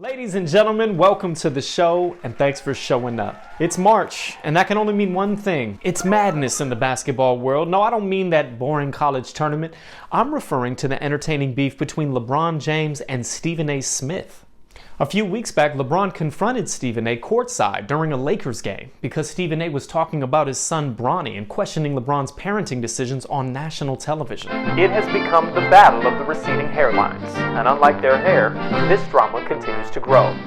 Ladies and gentlemen, welcome to the show and thanks for showing up. It's March and that can only mean one thing. It's madness in the basketball world. No, I don't mean that boring college tournament. I'm referring to the entertaining beef between LeBron James and Stephen A. Smith. A few weeks back, LeBron confronted Stephen A. courtside during a Lakers game because Stephen A. was talking about his son Bronny and questioning LeBron's parenting decisions on national television. It has become the battle of the receding hairlines, and unlike their hair, this drama continues to grow.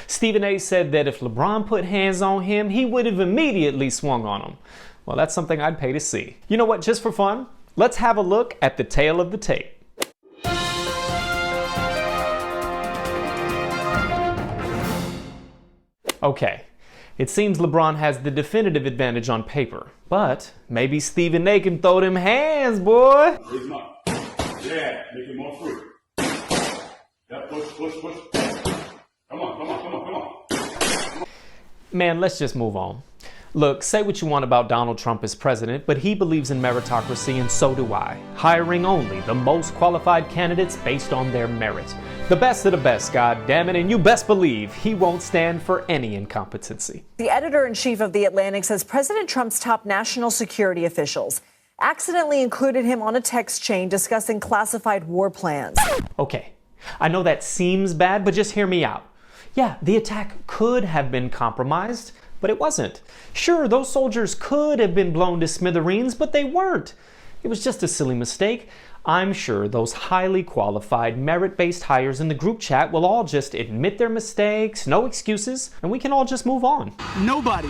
Stephen A. said that if LeBron put hands on him, he would have immediately swung on him. Well, that's something I'd pay to see. You know what, just for fun, let's have a look at the tail of the tape. Okay, it seems LeBron has the definitive advantage on paper, but maybe Stephen A. can throw them hands, boy. Raise him up. Yeah, make it more free. Yeah, push. Come on. Man, let's just move on. Look, say what you want about Donald Trump as president, but he believes in meritocracy and so do I. Hiring only the most qualified candidates based on their merit. The best of the best, goddammit, and you best believe he won't stand for any incompetency. The editor-in-chief of The Atlantic says President Trump's top national security officials accidentally included him on a text chain discussing classified war plans. Okay, I know that seems bad, but just hear me out. Yeah, the attack could have been compromised, but it wasn't. Sure, those soldiers could have been blown to smithereens, but they weren't. It was just a silly mistake. I'm sure those highly qualified, merit-based hires in the group chat will all just admit their mistakes, no excuses, and we can all just move on. Nobody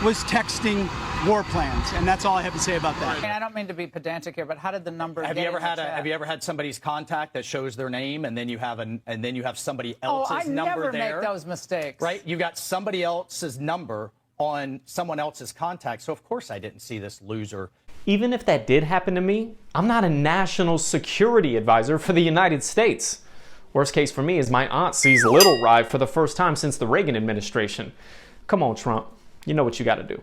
was texting war plans, and that's all I have to say about that. I don't mean to be pedantic here, but how did the number have you ever had somebody's contact that shows their name and then you have somebody else's number there? I never make those mistakes. Right? You got somebody else's number on someone else's contact. So of course I didn't see this loser. Even if that did happen to me, I'm not a national security advisor for the United States. Worst case for me is my aunt sees Little Rye for the first time since the Reagan administration. Come on, Trump. You know what you gotta do.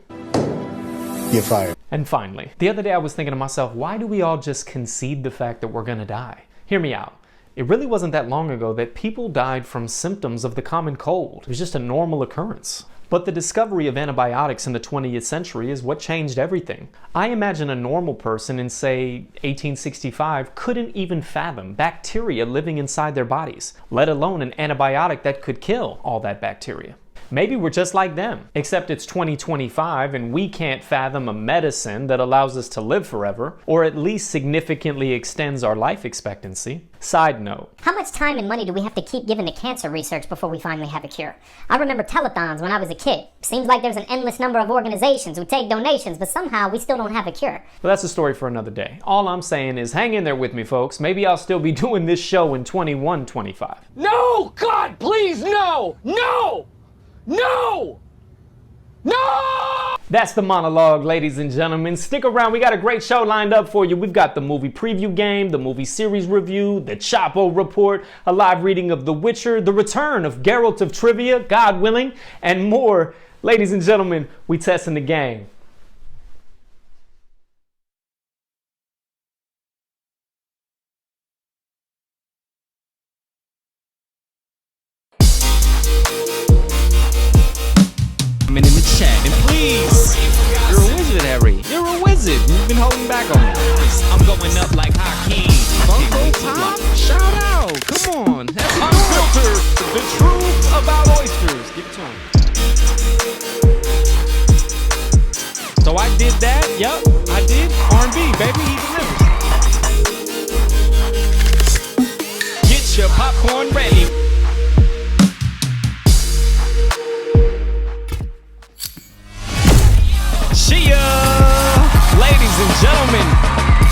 You're fired. And finally, the other day I was thinking to myself, why do we all just concede the fact that we're gonna die? Hear me out. It really wasn't that long ago that people died from symptoms of the common cold. It was just a normal occurrence. But the discovery of antibiotics in the 20th century is what changed everything. I imagine a normal person in, say, 1865 couldn't even fathom bacteria living inside their bodies, let alone an antibiotic that could kill all that bacteria. Maybe we're just like them, except it's 2025 and we can't fathom a medicine that allows us to live forever, or at least significantly extends our life expectancy. Side note. How much time and money do we have to keep giving to cancer research before we finally have a cure? I remember telethons when I was a kid. Seems like there's an endless number of organizations who take donations, but somehow we still don't have a cure. Well, that's a story for another day. All I'm saying is hang in there with me, folks. Maybe I'll still be doing this show in 2125. No! God, please, no! No! No! No! That's the monologue, ladies and gentlemen. Stick around. We got a great show lined up for you. We've got the movie preview game, the movie series review, the Chapo Report, a live reading of The Witcher, the return of Geralt of Trivia, God willing, and more. Ladies and gentlemen, we testing the game. In the chat, and please, you're a wizard, Harry. You're a wizard. You've been holding back on me. I'm going up like Hakeem. Funko Pop, shout out. Come on, that's unfiltered. The truth about oysters. Give it to him. So I did that. Yup, I did. R&B, baby. He delivers. Get your popcorn ready. Ladies and gentlemen,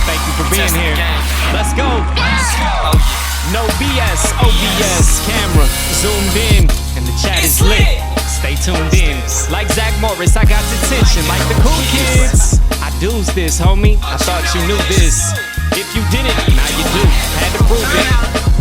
thank you for being here. Let's go. No BS, OBS, camera zoomed in, and the chat is lit. Stay tuned in. Like Zach Morris, I got detention. Like the cool kids, I do's this, homie. I thought you knew this. If you didn't, now you do. Had to prove it.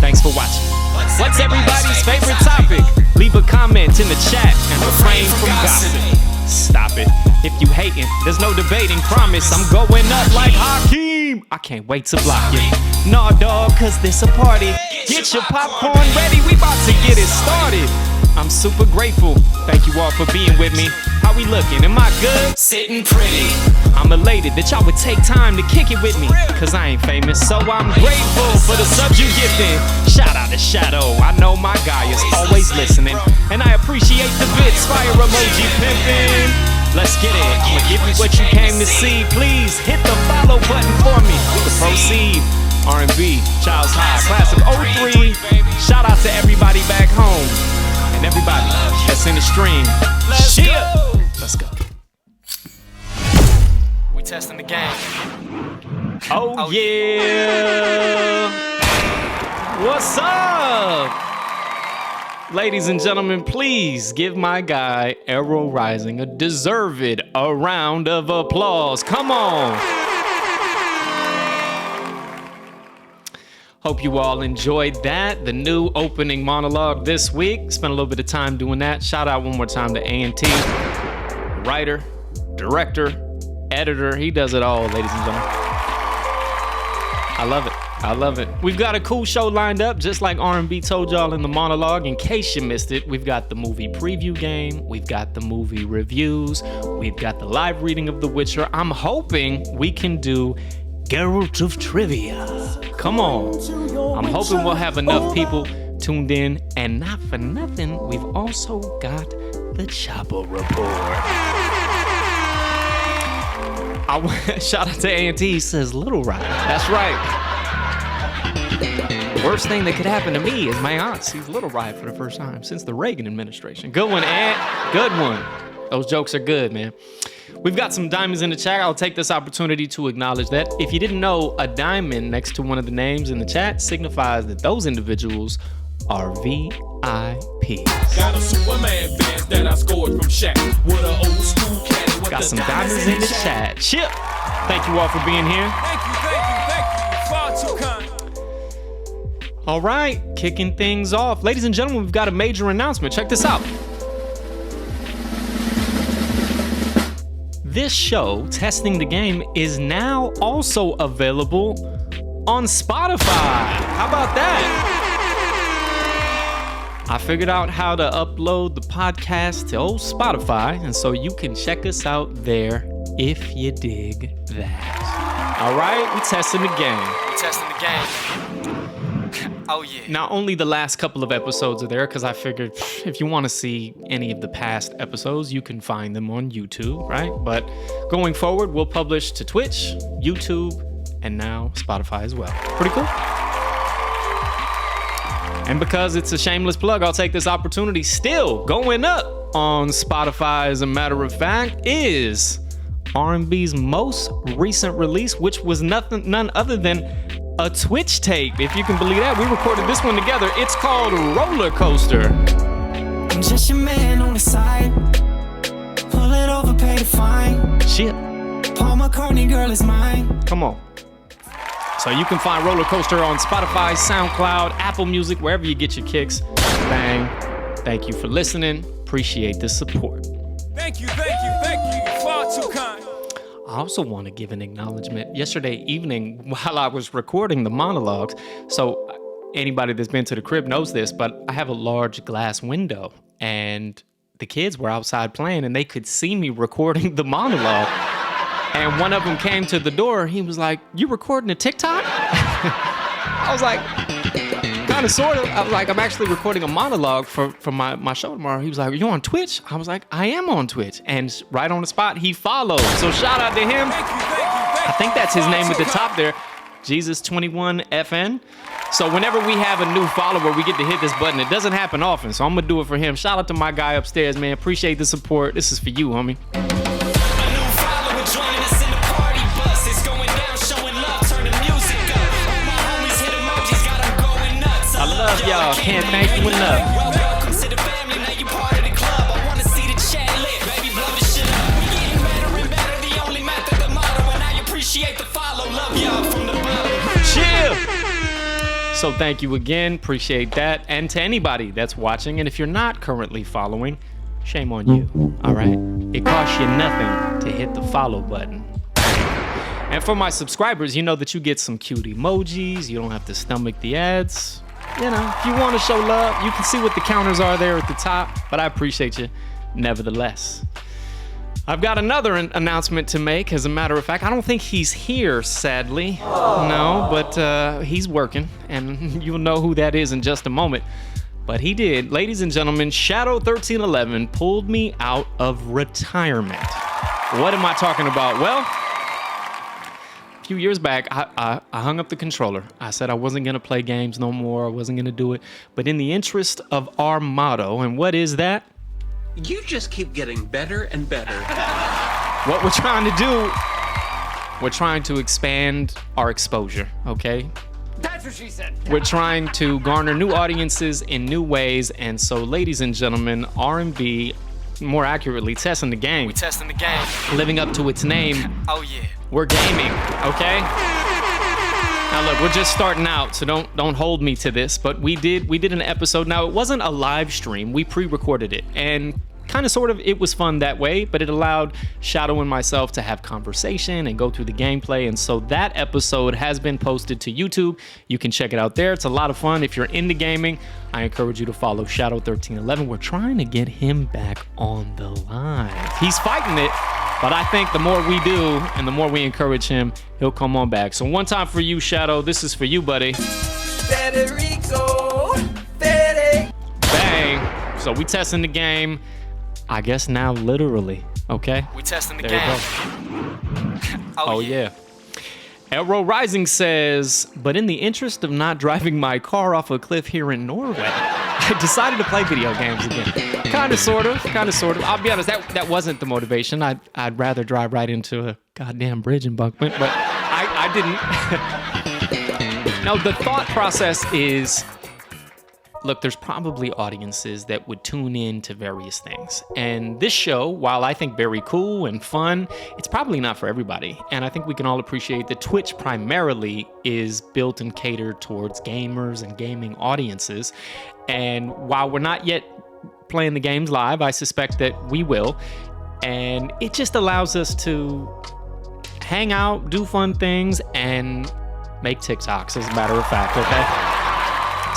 Thanks for watching. What's everybody's favorite topic? Leave a comment in the chat and refrain from gossip. Stop it. If you hating, there's no debating. Promise I'm going up like Hakeem. I can't wait to block you. Nah, dog, cause this a party. Get your popcorn ready, we about to get it started. I'm super grateful. Thank you all for being with me. How we looking? Am I good? Sitting pretty. I'm elated that y'all would take time to kick it with me, cause I ain't famous, so I'm grateful for the subs you gifting. Shout out to Shadow, I know my guy is always listening, and I appreciate the bits. Fire emoji pimpin'. Let's get it. I'ma give you what you came to see. Please hit the follow button for me to proceed. R&B, Child's High, class of 03. Shout out to everybody back home and everybody that's in the stream. Let's go. We testing the game. Oh yeah. What's up? Ladies and gentlemen, please give my guy AeroRising a deserved round of applause. Come on. Hope you all enjoyed that. The new opening monologue this week. Spent a little bit of time doing that. Shout out one more time to A&T. Writer, director, editor. He does it all, ladies and gentlemen. I love it. I love it. We've got a cool show lined up, just like R&B told y'all in the monologue. In case you missed it, we've got the movie preview game. We've got the movie reviews. We've got the live reading of The Witcher. I'm hoping we can do Geralt of Trivia. Come on. I'm hoping we'll have enough people tuned in. And not for nothing, we've also got the Chapo Report. Shout out to A&T. He says Little Ride. That's right. Worst thing that could happen to me is my aunt sees Little Ride for the first time since the Reagan administration. Good one, Aunt. Good one. Those jokes are good, man. We've got some diamonds in the chat. I'll take this opportunity to acknowledge that. If you didn't know, a diamond next to one of the names in the chat signifies that those individuals are VIPs. Got a Superman vest that I scored from Shaq with an old school caddy with got the some diamonds in the chat. Chip, thank you all for being here. Thank you. Far too kind. All right, kicking things off. Ladies and gentlemen, we've got a major announcement. Check this out. This show, Testing the Game, is now also available on Spotify. How about that? I figured out how to upload the podcast to old Spotify, and so you can check us out there if you dig that. All right, we're testing the game. Oh yeah. Not only the last couple of episodes are there, because I figured if you want to see any of the past episodes, you can find them on YouTube, right? But going forward, we'll publish to Twitch, YouTube, and now Spotify as well. Pretty cool. And because it's a shameless plug, I'll take this opportunity. Still going up on Spotify, as a matter of fact, is R&B's most recent release, which was none other than a Twitch tape, if you can believe that. We recorded this one together. It's called ROLLERCOASTER. I'm just your man on the side. Pull it over, pay the fine. Shit. Paul McCartney, girl, is mine. Come on. So you can find ROLLERCOASTER on Spotify, SoundCloud, Apple Music, wherever you get your kicks. Bang. Thank you for listening. Appreciate the support. Thank you. Far too kind. I also want to give an acknowledgement. Yesterday evening, while I was recording the monologues, so anybody that's been to the crib knows this, but I have a large glass window, and the kids were outside playing, and they could see me recording the monologue. And one of them came to the door. He was like, "You recording a TikTok?" I was like, kind of, sort of. I was like, I'm actually recording a monologue for my show tomorrow. He was like, "Are you on Twitch?" I was like, "I am on Twitch." And right on the spot, he followed. So shout out to him. I think that's his name at the top there, Jesus21FN. So whenever we have a new follower, we get to hit this button. It doesn't happen often, so I'm gonna do it for him. Shout out to my guy upstairs, man. Appreciate the support. This is for you, homie. I love y'all. Can't thank you enough. Welcome to the family. Now you part of the club. I wanna see the chat lit. Baby, blow the shit up. We getting better and better. The only method, the motto. And I appreciate the follow. Love y'all from the bottom. Chill. So thank you again. Appreciate that. And to anybody that's watching, and if you're not currently following, shame on you. All right. It costs you nothing to hit the follow button. And for my subscribers, you know that you get some cute emojis. You don't have to stomach the ads. You know, if you want to show love, you can see what the counters are there at the top, but I appreciate you nevertheless. I've got another announcement to make. As a matter of fact, I don't think he's here, sadly. No, but he's working, and you'll know who that is in just a moment. But he did. Ladies and gentlemen, Shadow 1311 pulled me out of retirement. What am I talking about? Well, a few years back, I hung up the controller. I said I wasn't going to play games no more. I wasn't going to do it. But in the interest of our motto, and what is that? You just keep getting better and better. What we're trying to do, we're trying to expand our exposure, okay? That's what she said. We're trying to garner new audiences in new ways. And so, ladies and gentlemen, R&B, more accurately, testing the game. We testing the game. Living up to its name. Oh yeah. We're gaming, okay? Now look, we're just starting out, so don't hold me to this, but we did an episode. Now, it wasn't a live stream. We pre-recorded it, and kind of sort of it was fun that way, but it allowed Shadow and myself to have conversation and go through the gameplay. And so that episode has been posted to YouTube. You can check it out there. It's a lot of fun. If you're into gaming, I encourage you to follow Shadow 1311. We're trying to get him back on the line. He's fighting it, but I think the more we do and the more we encourage him, he'll come on back. So one time for you, Shadow. This is for you, buddy. Federico, Fede. Bang. So we testing the game. I guess now literally, okay? We testing the There game. you go. Oh yeah. AeroRising says, but in the interest of not driving my car off a cliff here in Norway, I decided to play video games again. Kind of, sort of. I'll be honest, that wasn't the motivation. I'd rather drive right into a goddamn bridge embankment, but I didn't. Now, the thought process is, look, there's probably audiences that would tune in to various things. And this show, while I think very cool and fun, it's probably not for everybody. And I think we can all appreciate that Twitch primarily is built and catered towards gamers and gaming audiences. And while we're not yet playing the games live, I suspect that we will. And it just allows us to hang out, do fun things, and make TikToks, as a matter of fact, okay?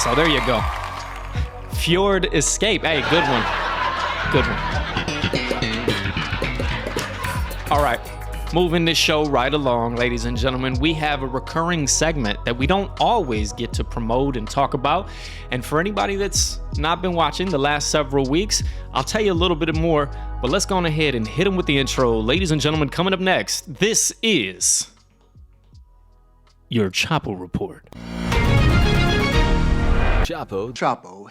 So there you go. Fjord Escape. Hey, good one. Good one. All right. Moving this show right along, ladies and gentlemen, we have a recurring segment that we don't always get to promote and talk about. And for anybody that's not been watching the last several weeks, I'll tell you a little bit more, but let's go on ahead and hit them with the intro. Ladies and gentlemen, coming up next, this is your Chapo Report. Chapo. Chapo.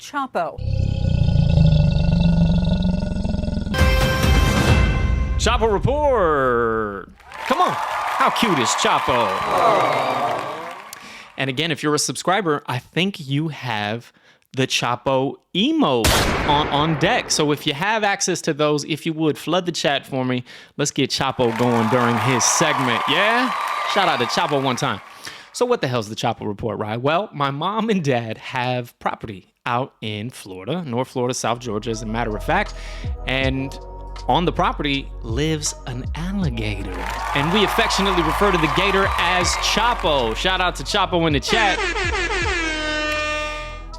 Chapo Report. Come on. How cute is Chapo? And again, if you're a subscriber, I think you have the Chapo emote on deck. So if you have access to those, if you would, flood the chat for me. Let's get Chapo going during his segment. Yeah? Shout out to Chapo one time. So what the hell's the Chapo Report, right? Well, my mom and dad have property out in Florida, North Florida, South Georgia, as a matter of fact. And on the property lives an alligator. And we affectionately refer to the gator as Chapo. Shout out to Chapo in the chat.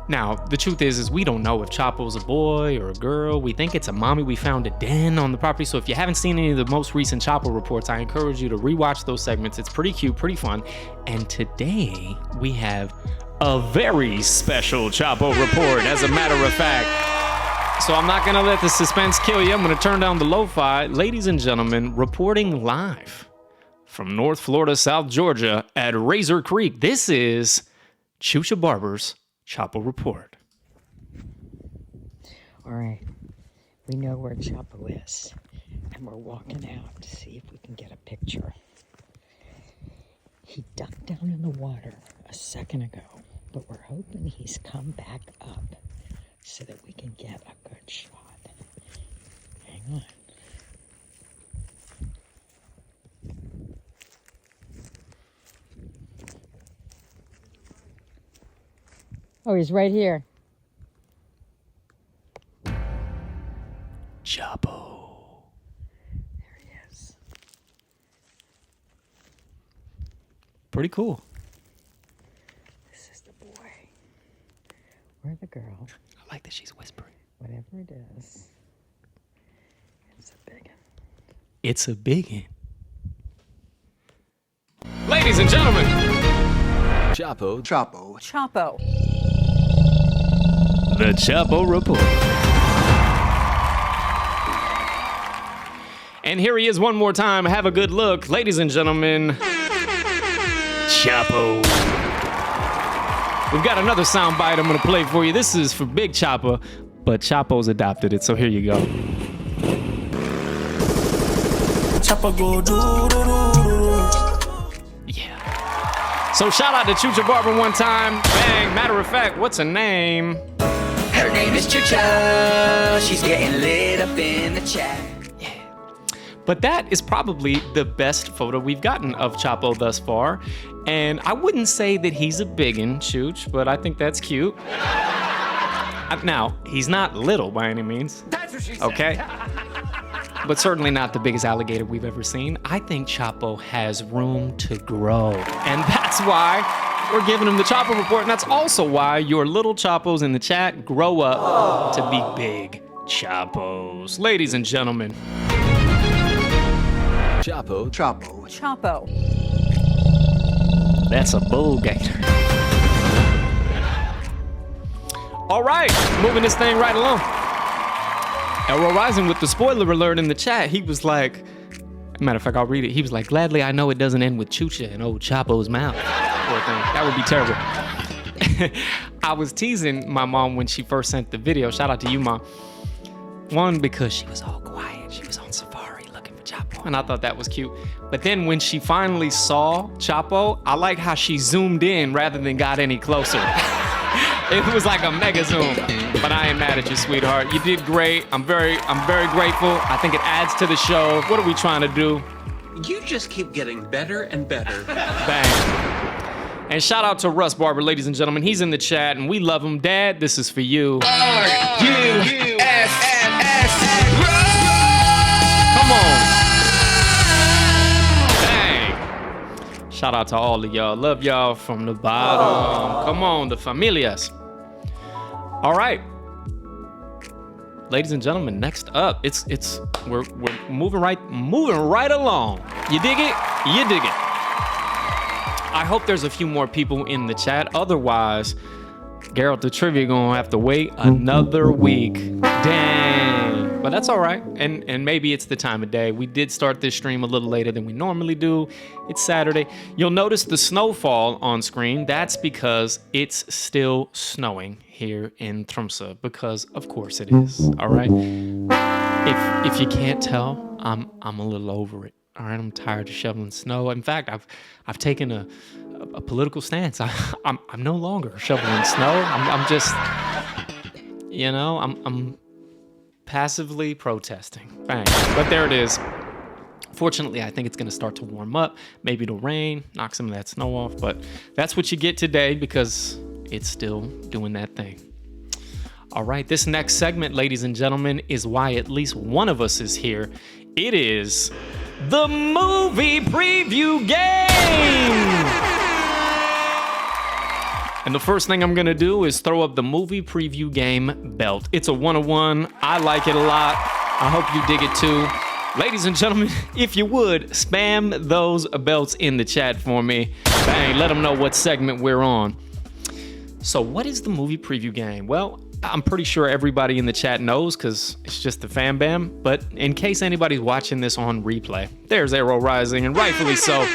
Now, the truth is we don't know if Chapo's a boy or a girl. We think it's a mommy. We found a den on the property. So if you haven't seen any of the most recent Chapo reports, I encourage you to rewatch those segments. It's pretty cute, pretty fun. And today we have a very special Chapo report, as a matter of fact. So I'm not gonna let the suspense kill you. I'm gonna turn down the lo-fi. Ladies and gentlemen, reporting live from North Florida, South Georgia at Razor Creek, this is Chusha Barber's Chapo Report. All right, we know where Chapo is, and we're walking out to see if we can get a picture. He ducked down in the water a second ago, but we're hoping he's come back up so that we can get a good shot. Hang on. Oh, he's right here. Chapo. There he is. pretty cool. This is the boy. Or the girl. I like that she's whispering. Whatever it is. It's a big one. It's a biggin. Ladies and gentlemen, Chapo. Chapo. Chapo. the Chapo Report. And here he is one more time. Have a good look. Ladies and gentlemen, Chapo. We've got another soundbite I'm going to play for you. This is for Big Chapo, but Chapo's adopted it, so here you go. Chapo go Yeah. So shout out to Chucha Barber one time. Bang. Matter of fact, what's her name? Her name is Chucha. She's getting lit up in the chat. But that is probably the best photo we've gotten of Chapo thus far. And I wouldn't say that he's a biggin, Chooch, but I think that's cute. Now, he's not little by any means. That's what she said. Okay? But certainly not the biggest alligator we've ever seen. I think Chapo has room to grow. And that's why we're giving him the Chapo Report. And that's also why your little Chapos in the chat grow up to be big Chapos. Ladies and gentlemen. Chapo. Chapo. Chapo. That's a bull gator. All right, moving this thing right along. AeroRising with the spoiler alert in the chat. He was like, matter of fact, I'll read it. He was like, gladly I know it doesn't end with Chucha and old Chapo's mouth. Poor thing. That would be terrible. I was teasing my mom when she first sent the video. Shout out to you, Mom. One, because she was all quiet. She was on safari looking for Chapo, and I thought that was cute. But then when she finally saw Chapo, I like how she zoomed in rather than got any closer. It was like a mega zoom. But I ain't mad at you, sweetheart. You did great. I'm very grateful. I think it adds to the show. What are we trying to do? You just keep getting better and better. Bang. And shout out to Russ Barber, ladies and gentlemen. He's in the chat, and we love him. Dad, this is for you. Come on. Bang. Shout out to all of y'all. Love y'all from the bottom. Come on, the familias. All right. Ladies and gentlemen, next up, we're moving right along. You dig it? You dig it. I hope there's a few more people in the chat. Otherwise, Geralt the Trivia gonna have to wait another week. Dang. But that's all right. And maybe it's the time of day. We did start this stream a little later than we normally do. It's Saturday. You'll notice the snowfall on screen. That's because it's still snowing here in Tromsø, because of course it is. All right. If you can't tell, I'm a little over it. All right, I'm tired of shoveling snow. In fact, I've taken a political stance. I'm no longer shoveling snow. I'm just, I'm passively protesting. Bang. But there it is. Fortunately, I think it's going to start to warm up. Maybe it'll rain, knock some of that snow off. But that's what you get today because it's still doing that thing. All right, this next segment, ladies and gentlemen, is why at least one of us is here. It is the movie preview game. And the first thing I'm gonna do is throw up the movie preview game belt. It's a 101. I like it a lot. I hope you dig it too. Ladies and gentlemen, if you would, spam those belts in the chat for me. Bang, let them know what segment we're on. So what is the movie preview game? Well, I'm pretty sure everybody in the chat knows because it's just the fam bam. But in case anybody's watching this on replay, there's AeroRising, and rightfully so.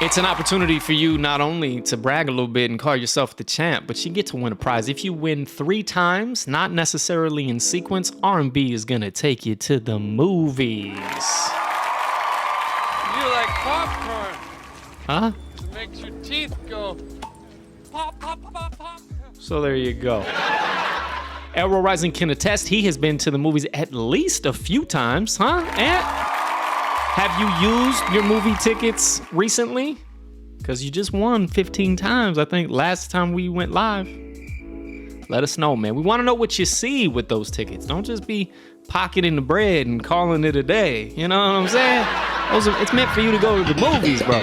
It's an opportunity for you not only to brag a little bit and call yourself the champ, but you get to win a prize. If you win 3 times, not necessarily in sequence, R&B is gonna take you to the movies. You like popcorn. Huh? It makes your teeth go pop, pop, pop, pop. So there you go. AeroRising can attest he has been to the movies at least a few times, huh? And have you used your movie tickets recently? Because you just won 15 times, I think, last time we went live. Let us know, man. We want to know what you see with those tickets. Don't just be pocketing the bread and calling it a day. You know what I'm saying? It's meant for you to go to the movies, bro.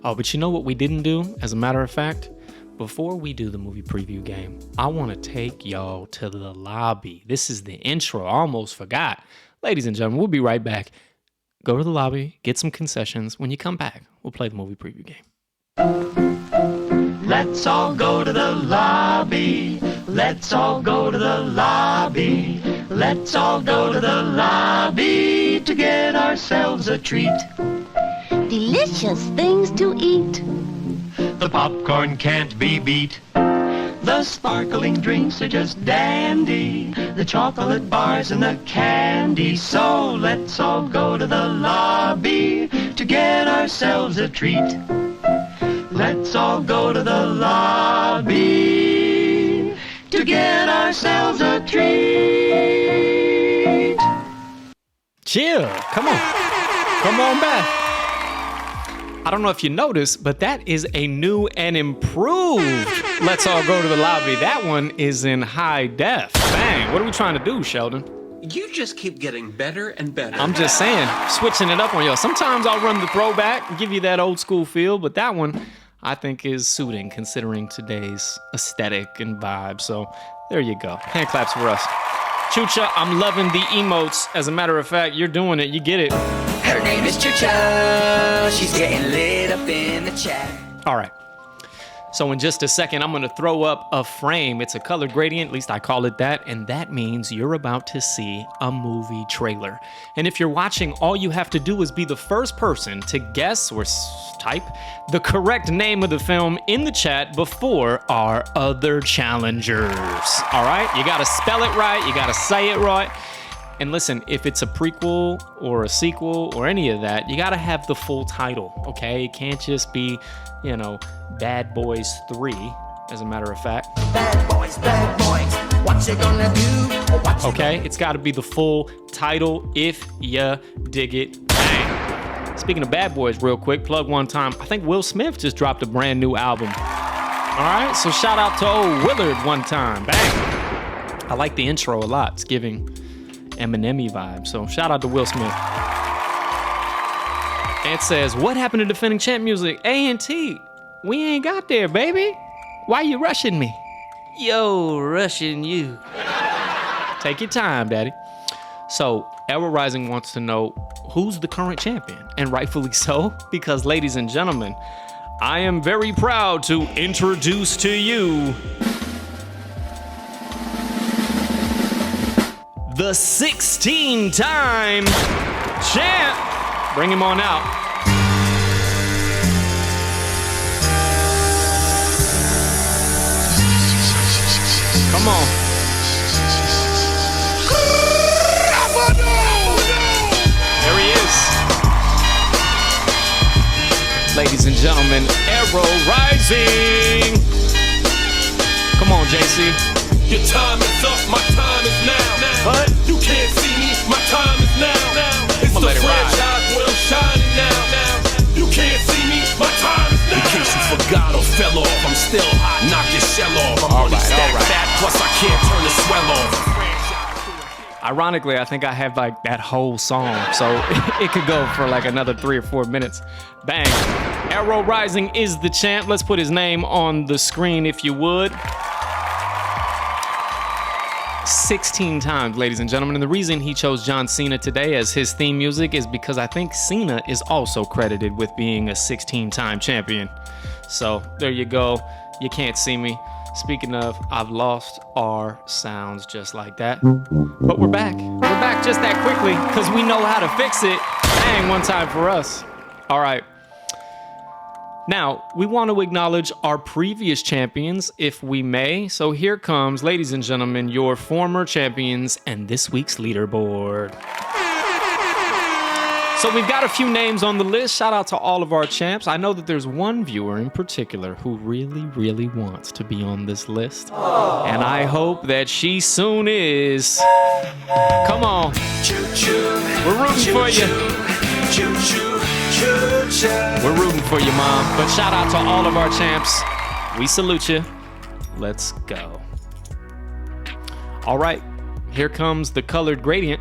Oh, but you know what we didn't do? As a matter of fact, before we do the movie preview game, I want to take y'all to the lobby. This is the intro. I almost forgot. Ladies and gentlemen, we'll be right back. Go to the lobby, get some concessions. When you come back, we'll play the movie preview game. Let's all go to the lobby. Let's all go to the lobby. Let's all go to the lobby to get ourselves a treat. Delicious things to eat. The popcorn can't be beat. The sparkling drinks are just dandy. The chocolate bars and the candy. So let's all go to the lobby to get ourselves a treat. Let's all go to the lobby to get ourselves a treat. Chill. Come on. Come on back. I don't know if you noticed, but that is a new and improved Let's All Go to the Lobby. That one is in high def. Bang. What are we trying to do, Sheldon? You just keep getting better and better. I'm just saying, switching it up on y'all. Sometimes I'll run the throwback and give you that old school feel, but that one I think is suiting considering today's aesthetic and vibe. So there you go. Hand claps for us. Chucha, I'm loving the emotes. As a matter of fact, you're doing it. You get it. Her name is Chucha. She's getting lit up in the chat. All right. So in just a second, I'm going to throw up a frame. It's a color gradient, at least I call it that, and that means you're about to see a movie trailer. And if you're watching, all you have to do is be the first person to guess or type the correct name of the film in the chat before our other challengers. All right? You got to spell it right. You got to say it right. And listen, if it's a prequel or a sequel or any of that, you got to have the full title, okay? It can't just be, you know, Bad Boys 3, as a matter of fact. Bad boys, what you gonna do? Okay, it's got to be the full title if you dig it. Bang. Speaking of Bad Boys, real quick, plug one time. I think Will Smith just dropped a brand new album. All right, so shout out to old Willard one time. Bang. I like the intro a lot. It's giving Eminem-y vibe. So shout out to Will Smith. It says, what happened to defending champ music? A&T, we ain't got there, baby. Why you rushing me? Yo, rushing you. Take your time, daddy. So AeroRising wants to know who's the current champion, and rightfully so, because ladies and gentlemen, I am very proud to introduce to you the 16-time champ. Bring him on out. Come on. There he is. Ladies and gentlemen, AeroRising. Come on, JC. Your time is up, my time is now. What? You can't see me, my time is now. It's the franchise where I'm shining now. You can't see me, my time is now. In case you forgot or fell off, I'm still hot. Knock your shell off. I'm already stacked fat, plus I can't turn the swell off. Ironically, I think I have like that whole song, so it could go for like another 3 or 4 minutes. Bang. AeroRising is the champ. Let's put his name on the screen if you would. 16 times, ladies and gentlemen. And the reason he chose John Cena today as his theme music is because I think Cena is also credited with being a 16-time champion. So there you go. You can't see me. Speaking of, I've lost our sounds just like that. But we're back. We're back just that quickly because we know how to fix it. Bang, one time for us. All right. Now, we want to acknowledge our previous champions, if we may. So here comes, ladies and gentlemen, your former champions and this week's leaderboard. So we've got a few names on the list. Shout out to all of our champs. I know that there's one viewer in particular who really, really wants to be on this list. And I hope that she soon is. Come on. We're rooting for you. We're rooting for you, Mom. But shout out to all of our champs. We salute you. Let's go. All right. Here comes the colored gradient.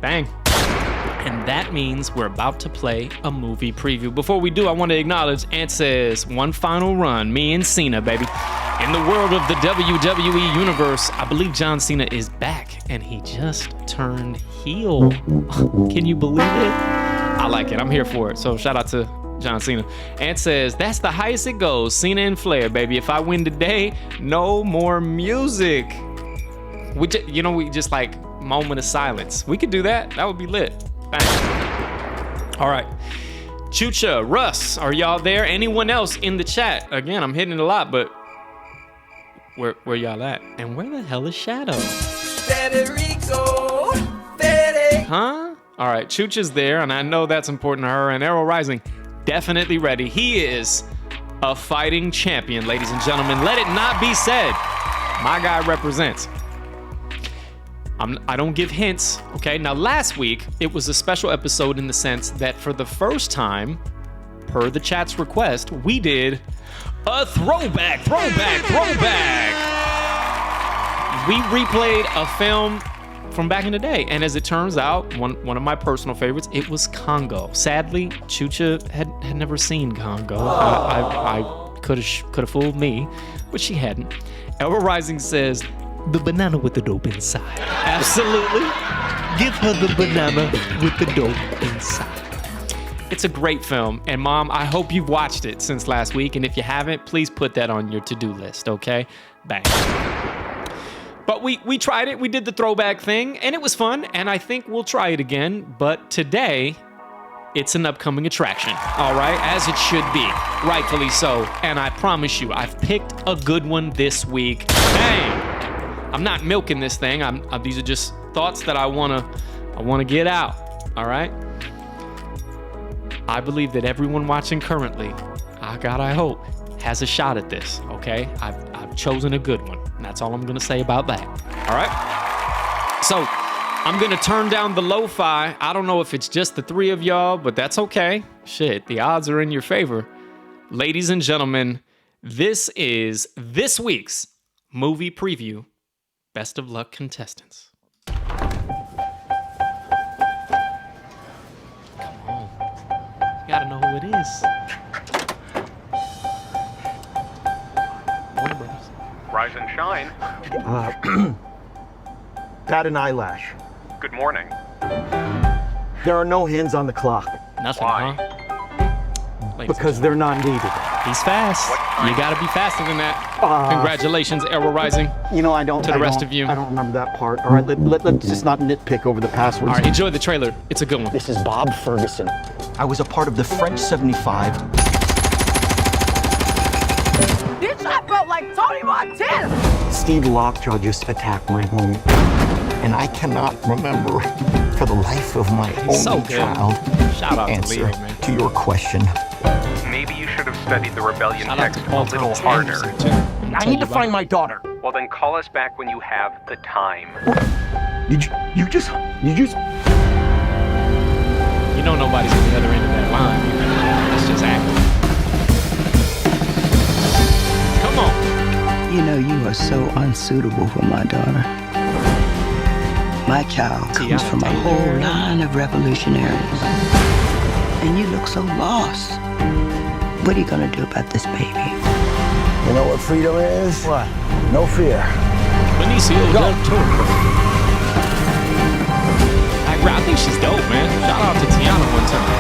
Bang. And that means we're about to play a movie preview. Before we do, I want to acknowledge Ant says, one final run, me and Cena, baby. In the world of the WWE Universe, I believe John Cena is back, and he just turned heel. Can you believe it? I like it. I'm here for it. So shout out to John Cena. Ant says, that's the highest it goes. Cena and Flair, baby. If I win today, no more music. We just like moment of silence. We could do that. That would be lit. Bang. All right. Chucha, Russ, are y'all there? Anyone else in the chat? Again, I'm hitting it a lot, but where y'all at? And where the hell is Shadow? Federico, Huh? All right, Chucha's there, and I know that's important to her. And AeroRising, definitely ready. He is a fighting champion, ladies and gentlemen. Let it not be said. My guy represents. I don't give hints, okay? Now, last week, it was a special episode in the sense that for the first time, per the chat's request, we did a throwback. We replayed a film from back in the day, and as it turns out, one of my personal favorites, it was Congo. Sadly, Chucha had never seen Congo. I could have fooled me, but she hadn't. AeroRising says, the banana with the dope inside. Absolutely. Give her the banana with the dope inside. It's a great film, and Mom, I hope you've watched it since last week, and if you haven't, please put that on your to-do list, okay? Bang. But we tried it, we did the throwback thing, and it was fun, and I think we'll try it again, but today, it's an upcoming attraction, all right? As it should be, rightfully so, and I promise you, I've picked a good one this week. Bang! I'm not milking this thing. These are just thoughts that I wanna get out. All right. I believe that everyone watching currently, I hope, has a shot at this. Okay. I've chosen a good one. And that's all I'm gonna say about that. All right. So I'm gonna turn down the lo-fi. I don't know if it's just the three of y'all, but that's okay. Shit, the odds are in your favor. Ladies and gentlemen, this is this week's movie preview. Best of luck, contestants. Come on. You gotta know who it is. Warner Brothers. Rise and shine. Pat an eyelash. Good morning. There are no hands on the clock. Nothing, Why? huh? Because they're not needed. He's fast. You gotta be faster than that. Congratulations, AeroRising. You know, I don't. To the rest of you. I don't remember that part. All right, let's just not nitpick over the passwords. All right, enjoy the trailer. It's a good one. This is Bob Ferguson. I was a part of the French 75. Bitch, I felt like Tony Montana. Steve Lockjaw just attacked my home, and I cannot remember for the life of my only child Shout out the to answer Leo, man. to your question. Maybe you should have studied the rebellion Shout out text to a Paul little Thomas harder. Anderson, too. I need to find my daughter. Well, then call us back when you have the time. You just. You know nobody's on the other end of that line. It's just acting. Come on. You know you are so unsuitable for my daughter. My child comes from a whole line of revolutionaries. And you look so lost. What are you gonna do about this baby? You know what freedom is? What? No fear. Benicio del Toro. I think she's dope, man. Shout out to Tiana one time.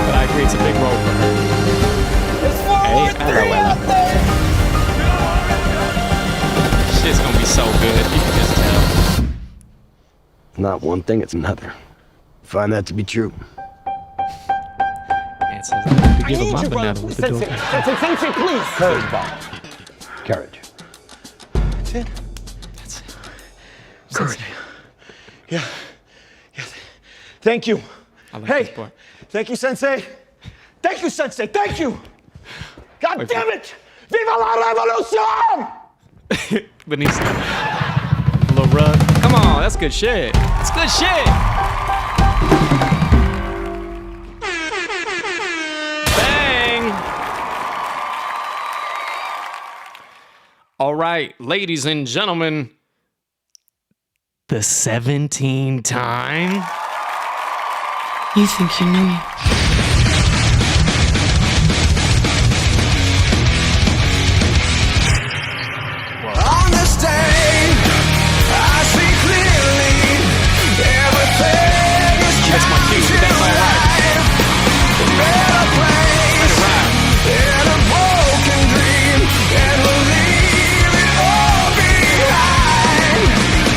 But I agree, it's a big role for her. Hey, hello. Shit's gonna be so good. You can just tell. Not one thing, it's another. Find that to be true. And says I have to give him my banana with the door. Sensei, please. Courage, Bob. Courage. That's it. Courage. Yeah. Thank you. I like hey, this part. Thank you, Sensei. Thank you, Sensei. Thank you. God damn it! Viva la revolution! Benicio. A little rug. Come on, that's good shit. That's good shit. Bang. All right, ladies and gentlemen, the 17 time? You think you know me? On this day, I see clearly everything is coming to life. A better place in a broken dream, and we'll leave it all behind.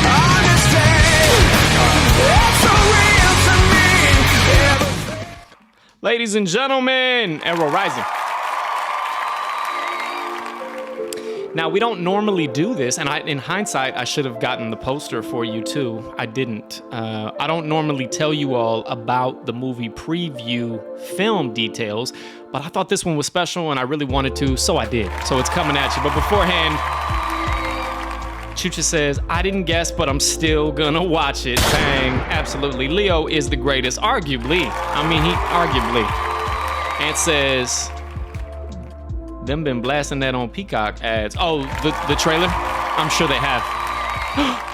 On this day, it's so real to me. Ladies and gentlemen, AeroRising. Now, we don't normally do this, and in hindsight, I should have gotten the poster for you too. I didn't. I don't normally tell you all about the movie preview film details, but I thought this one was special and I really wanted to, so I did. So it's coming at you. But beforehand, Chucha says, I didn't guess, but I'm still gonna watch it. Bang. Absolutely. Leo is the greatest, arguably. Arguably. And says, them been blasting that on Peacock ads. Oh, the trailer? I'm sure they have.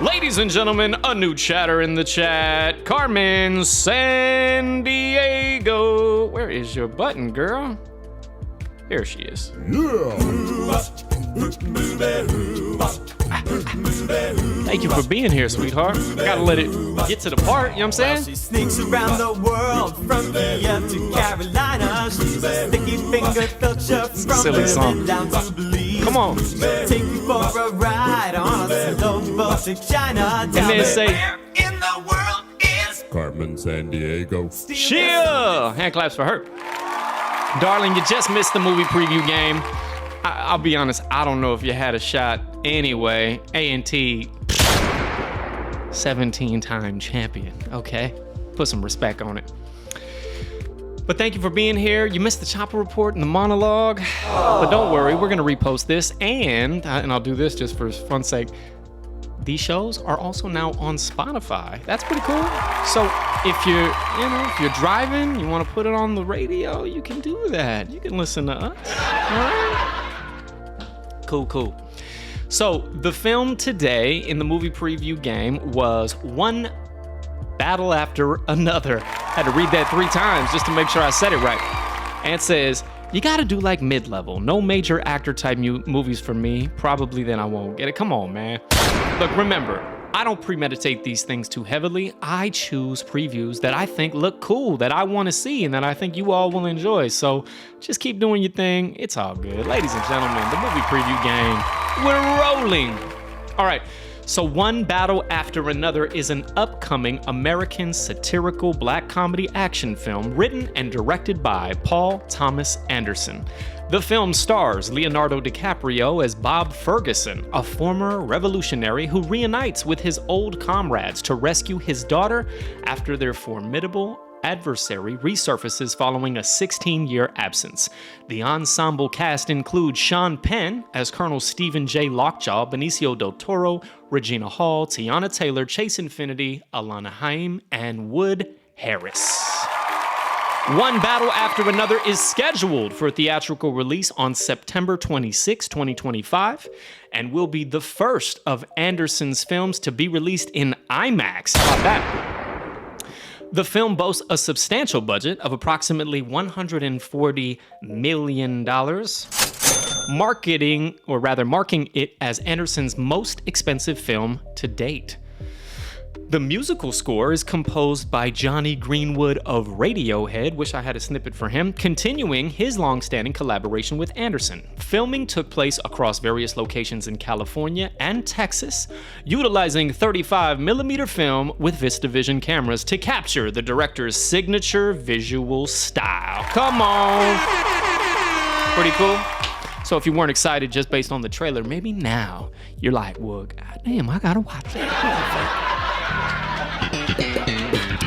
Ladies and gentlemen, a new chatter in the chat. Carmen San Diego. Where is your button, girl? Here she is. Thank you for being here, sweetheart. Gotta let it get to the part, you know what I'm saying? She sneaks around the world from India to Carolina. She's a sticky finger culture from Silly song. down to Belize. Come on. Take you for a ride on a slow boat to China. And then say, where in the world is Carmen San Diego. chill! Hand claps for her. Darling, you just missed the movie preview game. I'll be honest, I don't know if you had a shot anyway. A&T, 17-time champion, okay? Put some respect on it. But thank you for being here. You missed the Chapo Report and the monologue. But don't worry, we're gonna repost this, and I'll do this just for fun's sake. These shows are also now on Spotify. That's pretty cool. So if you're driving, you want to put it on the radio, you can do that. You can listen to us. All right? Cool. So the film today in the movie preview game was One Battle After Another. Had to read that 3 times just to make sure I said it right. And it says, you gotta do like mid-level. No major actor type movies for me. Probably then I won't get it. Come on, man. Look, remember, I don't premeditate these things too heavily. I choose previews that I think look cool, that I want to see, and that I think you all will enjoy. So just keep doing your thing. It's all good. Ladies and gentlemen, the movie preview game, we're rolling. All right. So One Battle After Another is an upcoming American satirical black comedy action film written and directed by Paul Thomas Anderson. The film stars Leonardo DiCaprio as Bob Ferguson, a former revolutionary who reunites with his old comrades to rescue his daughter after their formidable adversary resurfaces following a 16-year absence. The ensemble cast includes Sean Penn as Colonel Stephen J. Lockjaw, Benicio del Toro, Regina Hall, Tiana Taylor, Chase Infinity, Alana Haim, and Wood Harris. One Battle After Another is scheduled for theatrical release on September 26, 2025, and will be the first of Anderson's films to be released in IMAX. How about that? The film boasts a substantial budget of approximately $140 million, marking it as Anderson's most expensive film to date. The musical score is composed by Johnny Greenwood of Radiohead, wish I had a snippet for him, continuing his long-standing collaboration with Anderson. Filming took place across various locations in California and Texas, utilizing 35mm film with VistaVision cameras to capture the director's signature visual style. Come on! Pretty cool? So if you weren't excited just based on the trailer, maybe now you're like, well, goddamn, I gotta watch that.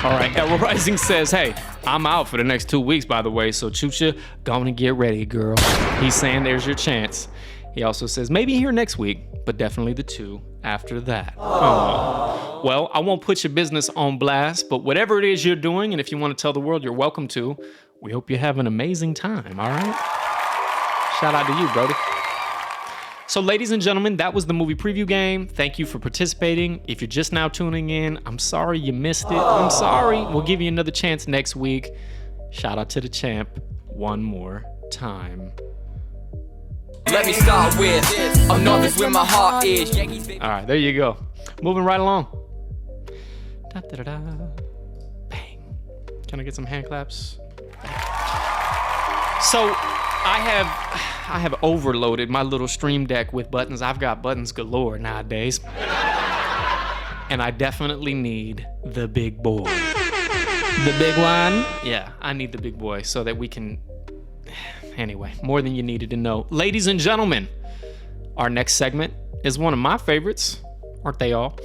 All right, AeroRising says, hey, I'm out for the next 2 weeks, by the way, so Chucha, go on and get ready, girl. He's saying there's your chance. He also says, maybe here next week, but definitely the 2 after that. Aww. Well, I won't put your business on blast, but whatever it is you're doing, and if you want to tell the world, you're welcome to, we hope you have an amazing time, all right? Shout out to you, Brody. So ladies and gentlemen, that was the movie preview game. Thank you for participating. If you're just now tuning in, I'm sorry you missed it. I'm sorry. We'll give you another chance next week. Shout out to the champ one more time. Let me start with, I'm novice where my heart is. All right, there you go. Moving right along. Da, da, da, da. Bang. Can I get some hand claps? So I have overloaded my little stream deck with buttons. I've got buttons galore nowadays. And I definitely need the big boy. The big one? Yeah, I need the big boy so that we can... Anyway, more than you needed to know. Ladies and gentlemen, our next segment is one of my favorites. Aren't they all?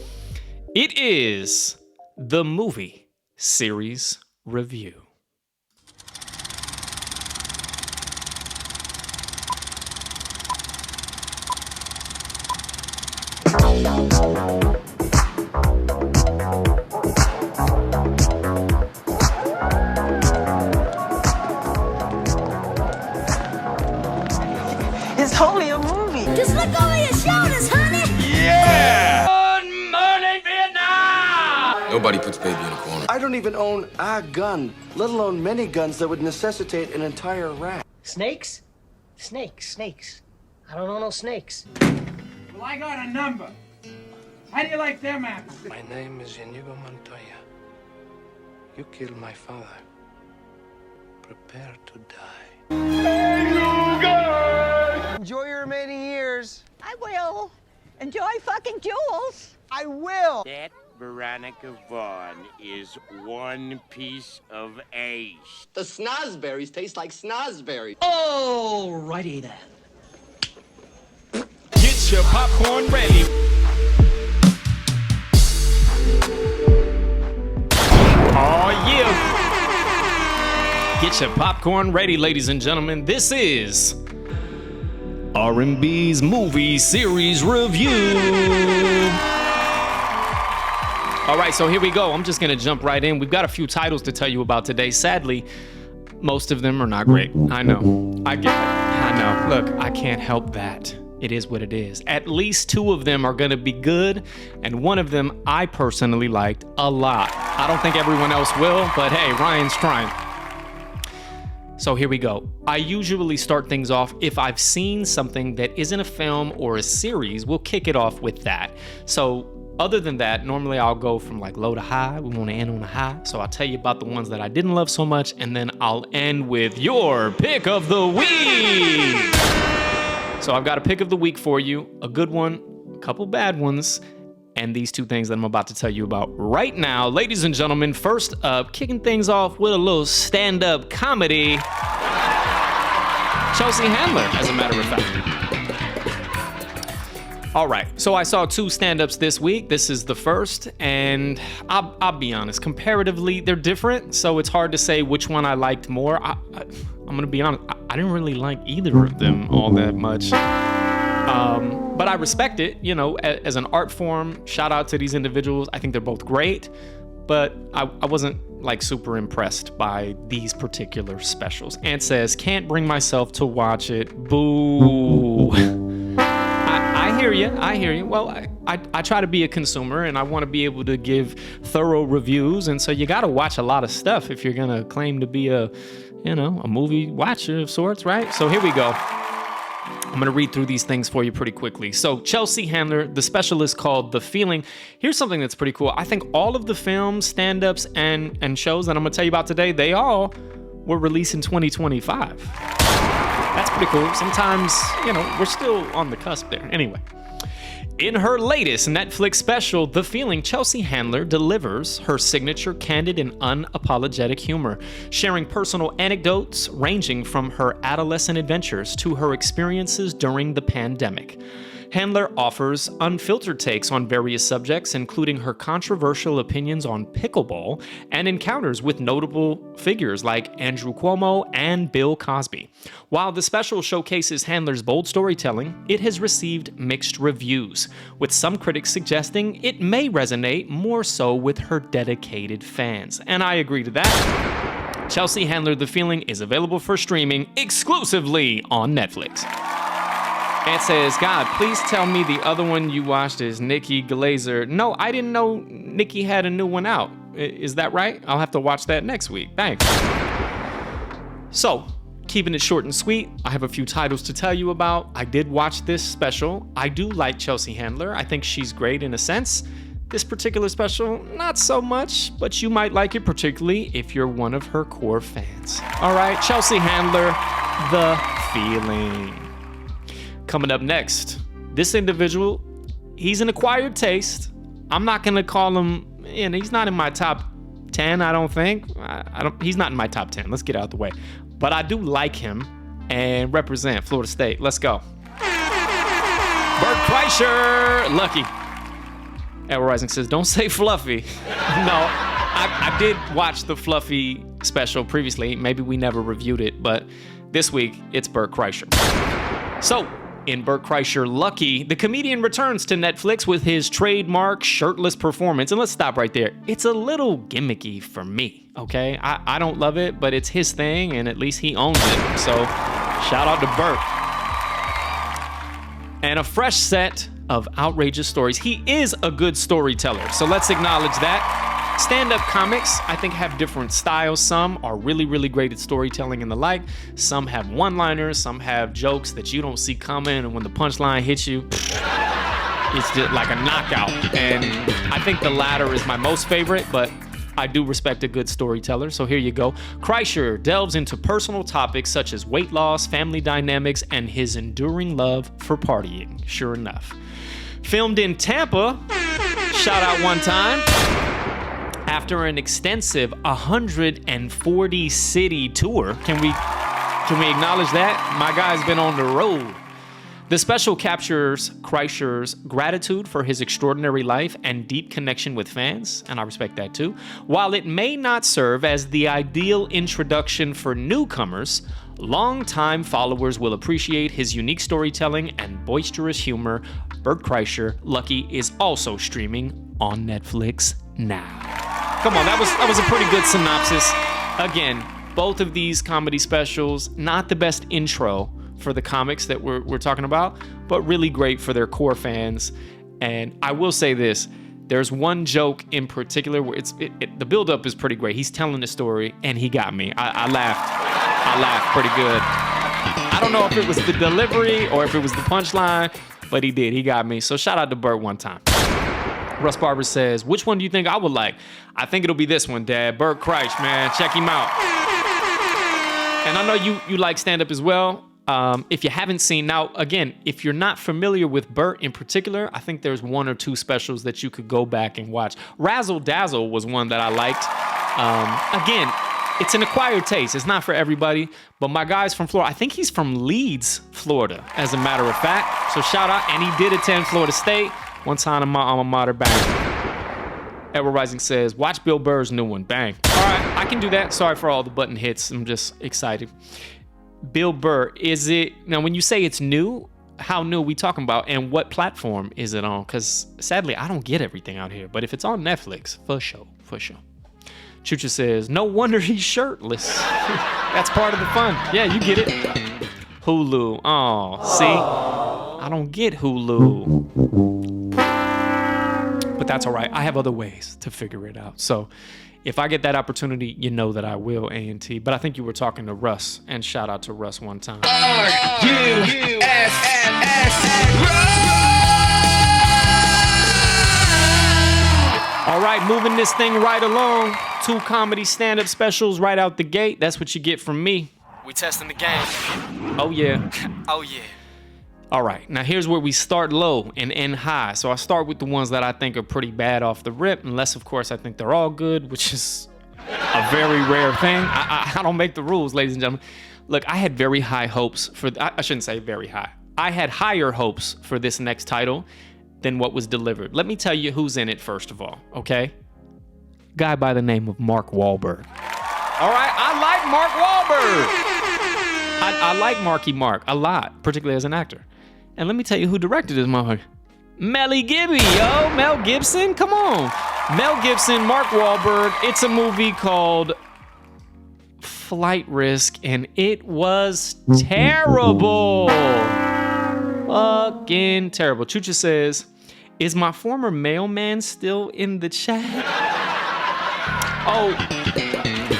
It is the movie series review. It's only a movie. Just look over your shoulders, honey. Yeah! Good morning, Vietnam. Nobody puts baby in a corner. I don't even own a gun, let alone many guns that would necessitate an entire rack. Snakes? Snakes. I don't know no snakes. Well, I got a number. How do you like them apples? My name is Inigo Montoya. You killed my father. Prepare to die. Hey, you guys! Enjoy your remaining years. I will. Enjoy fucking Jules. I will. That Veronica Vaughn is one piece of ace. The snozberries taste like snozberries. Alrighty then. Get your popcorn ready. Oh yeah. Get your popcorn ready, ladies and gentlemen. This is R&B's movie series review. All right, so here we go. I'm just gonna jump right in. We've got a few titles to tell you about today. Sadly, most of them are not great. I know, I get it. I know, look, I can't help that. It is what it is. At least two of them are gonna be good, and one of them I personally liked a lot. I don't think everyone else will, but hey, Ryan's trying. So here we go. I usually start things off if I've seen something that isn't a film or a series, we'll kick it off with that. So other than that, normally I'll go from like low to high. We want to end on a high. So I'll tell you about the ones that I didn't love so much, and then I'll end with your pick of the week. So I've got a pick of the week for you, a good one, a couple bad ones, and these two things that I'm about to tell you about right now. Ladies and gentlemen, first up, kicking things off with a little stand-up comedy. Chelsea Handler, as a matter of fact. All right, so I saw two stand-ups this week. This is the first, and I'll be honest, comparatively, they're different, so it's hard to say which one I liked more. I'm gonna be honest, I didn't really like either of them all that much. But I respect it, you know, as an art form. Shout out to these individuals. I think they're both great, but I wasn't like super impressed by these particular specials. Ant says, can't bring myself to watch it. Boo. I hear you. Well, I try to be a consumer, and I want to be able to give thorough reviews, and so you got to watch a lot of stuff if you're gonna claim to be a movie watcher of sorts, right? So here we go. I'm gonna read through these things for you pretty quickly. So Chelsea Handler, the special is called The Feeling. Here's something that's pretty cool. I think all of the films, stand-ups, and shows that I'm gonna tell you about today, they all were released in 2025. That's pretty cool. Sometimes, we're still on the cusp there. Anyway. In her latest Netflix special, The Feeling, Chelsea Handler delivers her signature candid and unapologetic humor, sharing personal anecdotes ranging from her adolescent adventures to her experiences during the pandemic. Handler offers unfiltered takes on various subjects, including her controversial opinions on pickleball and encounters with notable figures like Andrew Cuomo and Bill Cosby. While the special showcases Handler's bold storytelling, it has received mixed reviews, with some critics suggesting it may resonate more so with her dedicated fans. And I agree to that. Chelsea Handler, The Feeling is available for streaming exclusively on Netflix. Ant says, God, please tell me the other one you watched is Nikki Glazer. No, I didn't know Nikki had a new one out. Is that right? I'll have to watch that next week. Thanks. So, keeping it short and sweet, I have a few titles to tell you about. I did watch this special. I do like Chelsea Handler. I think she's great in a sense. This particular special, not so much, but you might like it, particularly if you're one of her core fans. All right, Chelsea Handler, The Feeling. Coming up next, this individual, he's an acquired taste. I'm not gonna call him, and he's not in my top 10, I don't think. He's not in my top 10, let's get out the way. But I do like him and represent Florida State. Let's go. Bert Kreischer, Lucky. AeroRising says, don't say Fluffy. No, I did watch the Fluffy special previously. Maybe we never reviewed it, but this week it's Bert Kreischer. So, in Bert Kreischer Lucky, the comedian returns to Netflix with his trademark shirtless performance. And let's stop right there. It's a little gimmicky for me, okay? I don't love it, but it's his thing, and at least he owns it. So, shout out to Bert. And a fresh set of outrageous stories. He is a good storyteller, so let's acknowledge that. Stand-up comics, I think, have different styles. Some are really, really great at storytelling and the like. Some have one-liners, some have jokes that you don't see coming, and when the punchline hits you, it's just like a knockout. And I think the latter is my most favorite, but I do respect a good storyteller, so here you go. Kreischer delves into personal topics such as weight loss, family dynamics, and his enduring love for partying, sure enough. Filmed in Tampa, shout out one time. After an extensive 140 city tour, can we acknowledge that? My guy's been on the road. The special captures Kreischer's gratitude for his extraordinary life and deep connection with fans, and I respect that too. While it may not serve as the ideal introduction for newcomers, longtime followers will appreciate his unique storytelling and boisterous humor. Bert Kreischer Lucky is also streaming on Netflix now. Come on, that was a pretty good synopsis. Again, both of these comedy specials, not the best intro for the comics that we're talking about, but really great for their core fans. And I will say this, there's one joke in particular where the build-up is pretty great. He's telling the story, and he got me. I laughed pretty good. I don't know if it was the delivery or if it was the punchline, but he did. He got me. So shout out to Bert one time. Russ Barber says, which one do you think I would like? I think it'll be this one, Dad. Bert Kreischer, man. Check him out. And I know you like stand-up as well. If you haven't seen, now, again, if you're not familiar with Bert in particular, I think there's one or two specials that you could go back and watch. Razzle Dazzle was one that I liked. Again, it's an acquired taste. It's not for everybody, but my guy's from Florida. I think he's from Leeds, Florida, as a matter of fact. So shout out, and he did attend Florida State. One time in my alma mater, bang. AeroRising says, watch Bill Burr's new one, bang. All right, I can do that. Sorry for all the button hits. I'm just excited. Bill Burr, is it, now when you say it's new, how new are we talking about, and what platform is it on? Because sadly, I don't get everything out here, but if it's on Netflix, for sure. Chucha says, no wonder he's shirtless. That's part of the fun. Yeah, you get it. Hulu, oh, see? I don't get Hulu. But that's all right. I have other ways to figure it out. So if I get that opportunity, you know that I will, A&T. But I think you were talking to Russ, and shout out to Russ one time. All right, moving this thing right along. 2 comedy stand-up specials right out the gate. That's what you get from me. We testing the game. Oh, yeah. Oh, yeah. All right, now here's where we start low and end high. So I start with the ones that I think are pretty bad off the rip, unless, of course, I think they're all good, which is a very rare thing. I don't make the rules, ladies and gentlemen. Look, I had very high hopes for, I shouldn't say very high. I had higher hopes for this next title than what was delivered. Let me tell you who's in it, first of all, okay? Guy by the name of Mark Wahlberg. All right, I like Mark Wahlberg. I like Marky Mark a lot, particularly as an actor. And let me tell you who directed this motherfucker. Melly Gibby, yo, Mel Gibson, come on. Mel Gibson, Mark Wahlberg. It's a movie called Flight Risk, and it was terrible. Fucking terrible. Chucha says, is my former mailman still in the chat? Oh,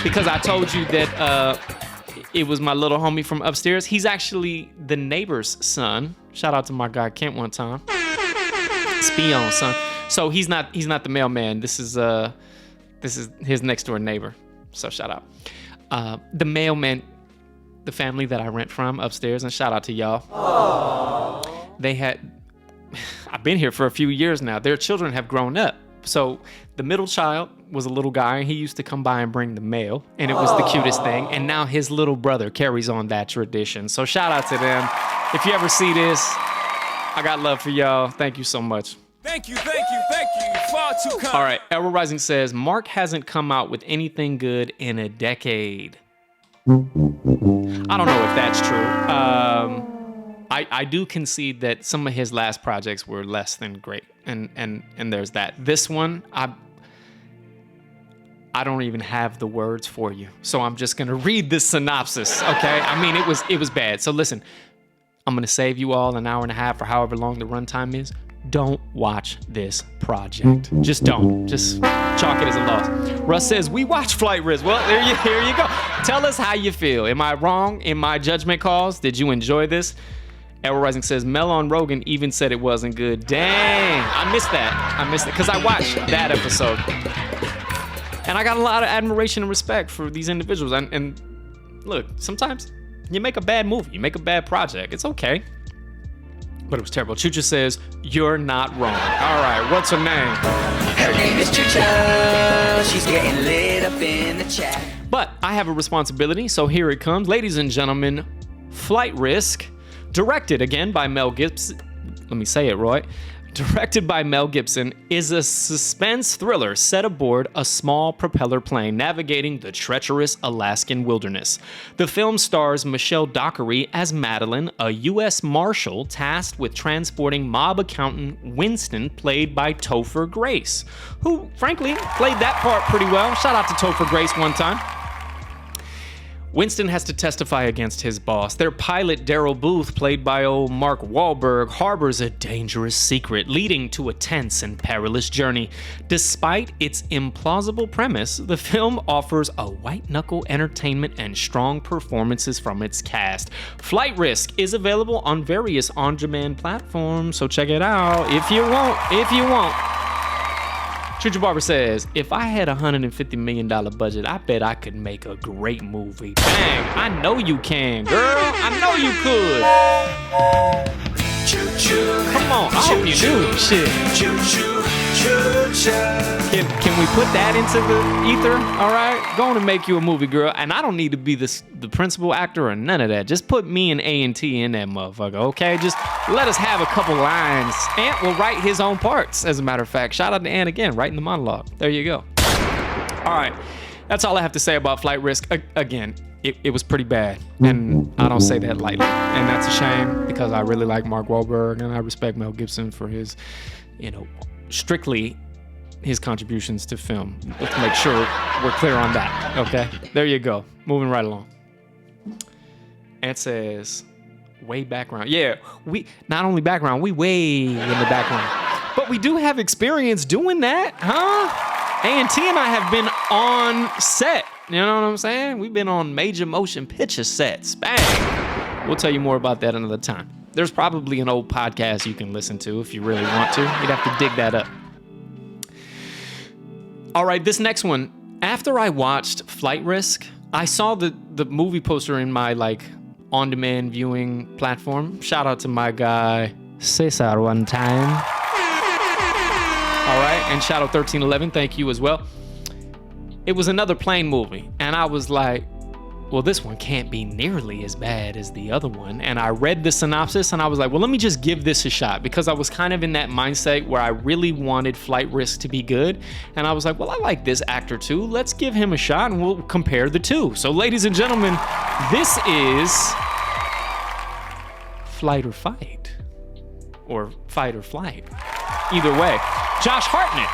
because I told you that it was my little homie from upstairs. He's actually the neighbor's son. Shout out to my guy Kent one time. Spion son. So he's not the mailman. This is his next door neighbor. So shout out. The mailman, the family that I rent from upstairs, and shout out to y'all. Aww. I've been here for a few years now. Their children have grown up. So the middle child was a little guy, and he used to come by and bring the mail, and it was the cutest thing. And now his little brother carries on that tradition. So shout out to them. If you ever see this, I got love for y'all. Thank you so much. Thank you. Far too kind. All right, AeroRising says, Mark hasn't come out with anything good in a decade. I don't know if that's true. I do concede that some of his last projects were less than great, and there's that. This one, I don't even have the words for you, so I'm just gonna read this synopsis, okay? I mean, it was bad. So listen, I'm gonna save you all an hour and a half or however long the runtime is. Don't watch this project. Just don't. Just chalk it as a loss. Russ says, we watch Flight Risk. Well, here you go. Tell us how you feel. Am I wrong in my judgment calls? Did you enjoy this? AeroRising says, Mel on Rogan even said it wasn't good. Dang, I missed that because I watched that episode. And I got a lot of admiration and respect for these individuals. And look, sometimes you make a bad movie, you make a bad project. It's okay. But it was terrible. Chucha says, you're not wrong. All right, what's her name? Her name is Chucha. She's getting lit up in the chat. But I have a responsibility, so here it comes. Ladies and gentlemen, Flight Risk, directed again by Mel Gibson. Let me say it, Roy. Directed by Mel Gibson, is a suspense thriller set aboard a small propeller plane navigating the treacherous Alaskan wilderness. The film stars Michelle Dockery as Madeline, a U.S. Marshal tasked with transporting mob accountant Winston, played by Topher Grace, who, frankly, played that part pretty well. Shout out to Topher Grace one time. Winston has to testify against his boss. Their pilot, Daryl Booth, played by old Mark Wahlberg, harbors a dangerous secret leading to a tense and perilous journey. Despite its implausible premise, the film offers a white-knuckle entertainment and strong performances from its cast. Flight Risk is available on various on-demand platforms, so check it out if you want. Chucha Barber says, if I had a $150 million budget, I bet I could make a great movie. Bang, I know you can, girl. I know you could. Choo-choo. Come on, I hope you do. Shit. Choo-choo. Choo-choo. Can we put that into the ether? All right, going to make you a movie, girl. And I don't need to be the principal actor or none of that. Just put me and A&T in that motherfucker, okay? Just let us have a couple lines. Ant will write his own parts, as a matter of fact. Shout out to Ant again, writing the monologue. There you go. All right, that's all I have to say about Flight Risk. Again, it was pretty bad, and I don't say that lightly. And that's a shame, because I really like Mark Wahlberg, and I respect Mel Gibson for his, strictly his contributions to film. Let's make sure we're clear on that, okay? There you go. Moving right along. Ant says, way background. Yeah, we not only background, we way in the background. But we do have experience doing that, huh? A&T and I have been on set. You know what I'm saying? We've been on major motion picture sets. Bang! We'll tell you more about that another time. There's probably an old podcast you can listen to if you really want to. You'd have to dig that up. All right, this next one. After I watched Flight Risk, I saw the movie poster in my on-demand viewing platform. Shout out to my guy Cesar one time. All right, and Shadow 1311, thank you as well. It was another plane movie, and I was like, well, this one can't be nearly as bad as the other one. And I read the synopsis, and I was like, well, let me just give this a shot, because I was kind of in that mindset where I really wanted Flight Risk to be good. And I was like, well, I like this actor too. Let's give him a shot, and we'll compare the two. So, ladies and gentlemen, this is Flight or Fight, or Fight or Flight. Either way, Josh Hartnett.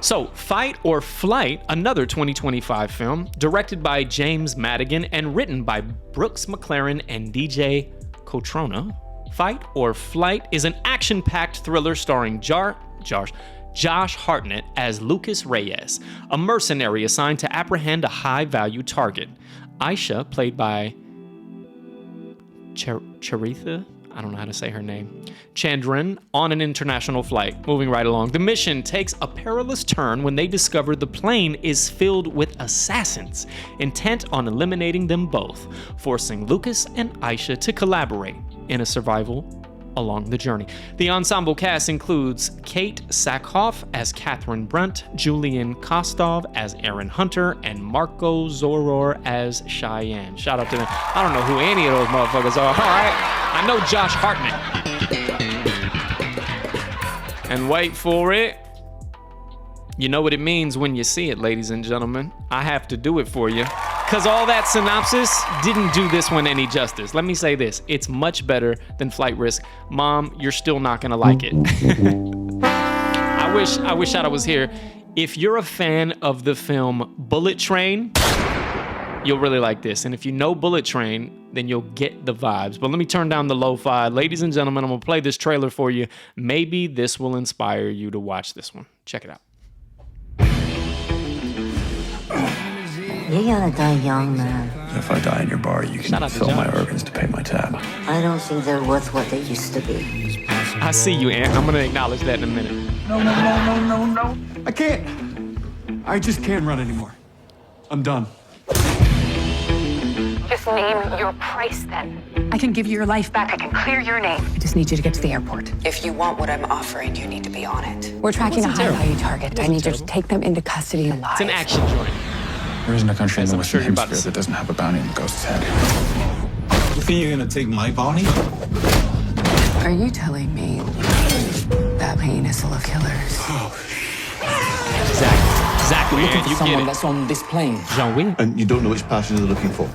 So, Fight or Flight, another 2025 film, directed by James Madigan and written by Brooks McLaren and DJ Cotrona. Fight or Flight is an action-packed thriller starring Josh Hartnett as Lucas Reyes, a mercenary assigned to apprehend a high-value target. Aisha, played by Charitha, I don't know how to say her name, Chandran, on an international flight. Moving right along. The mission takes a perilous turn when they discover the plane is filled with assassins, intent on eliminating them both, forcing Lucas and Aisha to collaborate in a survival along the journey. The ensemble cast includes Kate Sackhoff as Catherine Brunt, Julian Kostov as Aaron Hunter, and Marco Zoror as Cheyenne. Shout out to them. I don't know who any of those motherfuckers are. All right. I know Josh Hartnett. And wait for it. You know what it means when you see it, ladies and gentlemen. I have to do it for you. Because all that synopsis didn't do this one any justice. Let me say this. It's much better than Flight Risk. Mom, you're still not going to like it. I wish I was here. If you're a fan of the film Bullet Train, you'll really like this. And if you know Bullet Train, then you'll get the vibes. But let me turn down the lo-fi. Ladies and gentlemen, I'm going to play this trailer for you. Maybe this will inspire you to watch this one. Check it out. You're gonna die young, man. If I die in your bar, you can sell my organs to pay my tab. I don't think they're worth what they used to be. I see you, Ant. I'm gonna acknowledge that in a minute. No. I can't. I just can't run anymore. I'm done. Just name your price then. I can give you your life back. I can clear your name. I just need you to get to the airport. If you want what I'm offering, you need to be on it. We're tracking a high-value target. I need you to take them into custody alive. It's an action joint. There isn't a country in the Western Hemisphere that doesn't have a bounty on the ghost's head. You think you're gonna take my bounty? Are you telling me that plane is full of killers? Exactly, We're looking man. for You someone get it. that's on this plane. Jean-Louis. And you don't know which passengers they're looking for.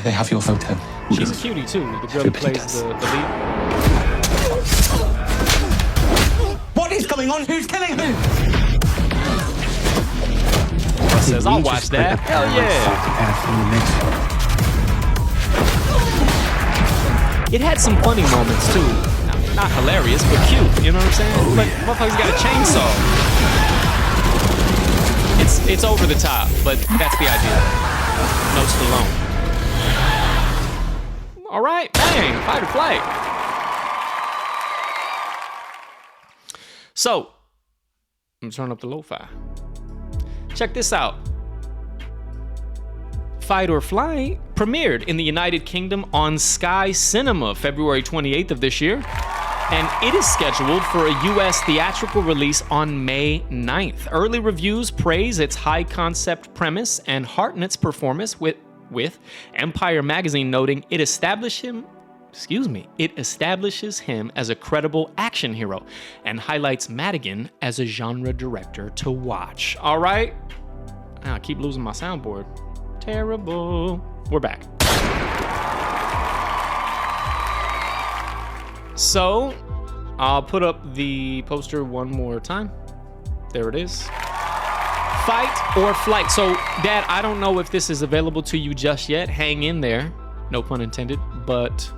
They have your photo. She's a cutie, too. The girl who plays the lead. What is going on? Who's killing who? Says, I'll watch that. Hell yeah. It had some funny moments too. Not hilarious, but cute. You know what I'm saying? Like, motherfucker's got a chainsaw. It's over the top, but that's the idea. No Stallone. All right, bang, fight or flight. So, I'm gonna turn up the lo-fi. Check this out. Fight or Flight premiered in the United Kingdom on Sky Cinema February 28th of this year, and it is scheduled for a US theatrical release on May 9th. Early reviews praise its high concept premise and Hartnett's performance with Empire Magazine noting it establishes him as a credible action hero and highlights Madigan as a genre director to watch. All right. I keep losing my soundboard. Terrible. We're back. So, I'll put up the poster one more time. There it is. Fight or Flight. So, Dad, I don't know if this is available to you just yet. Hang in there. No pun intended. But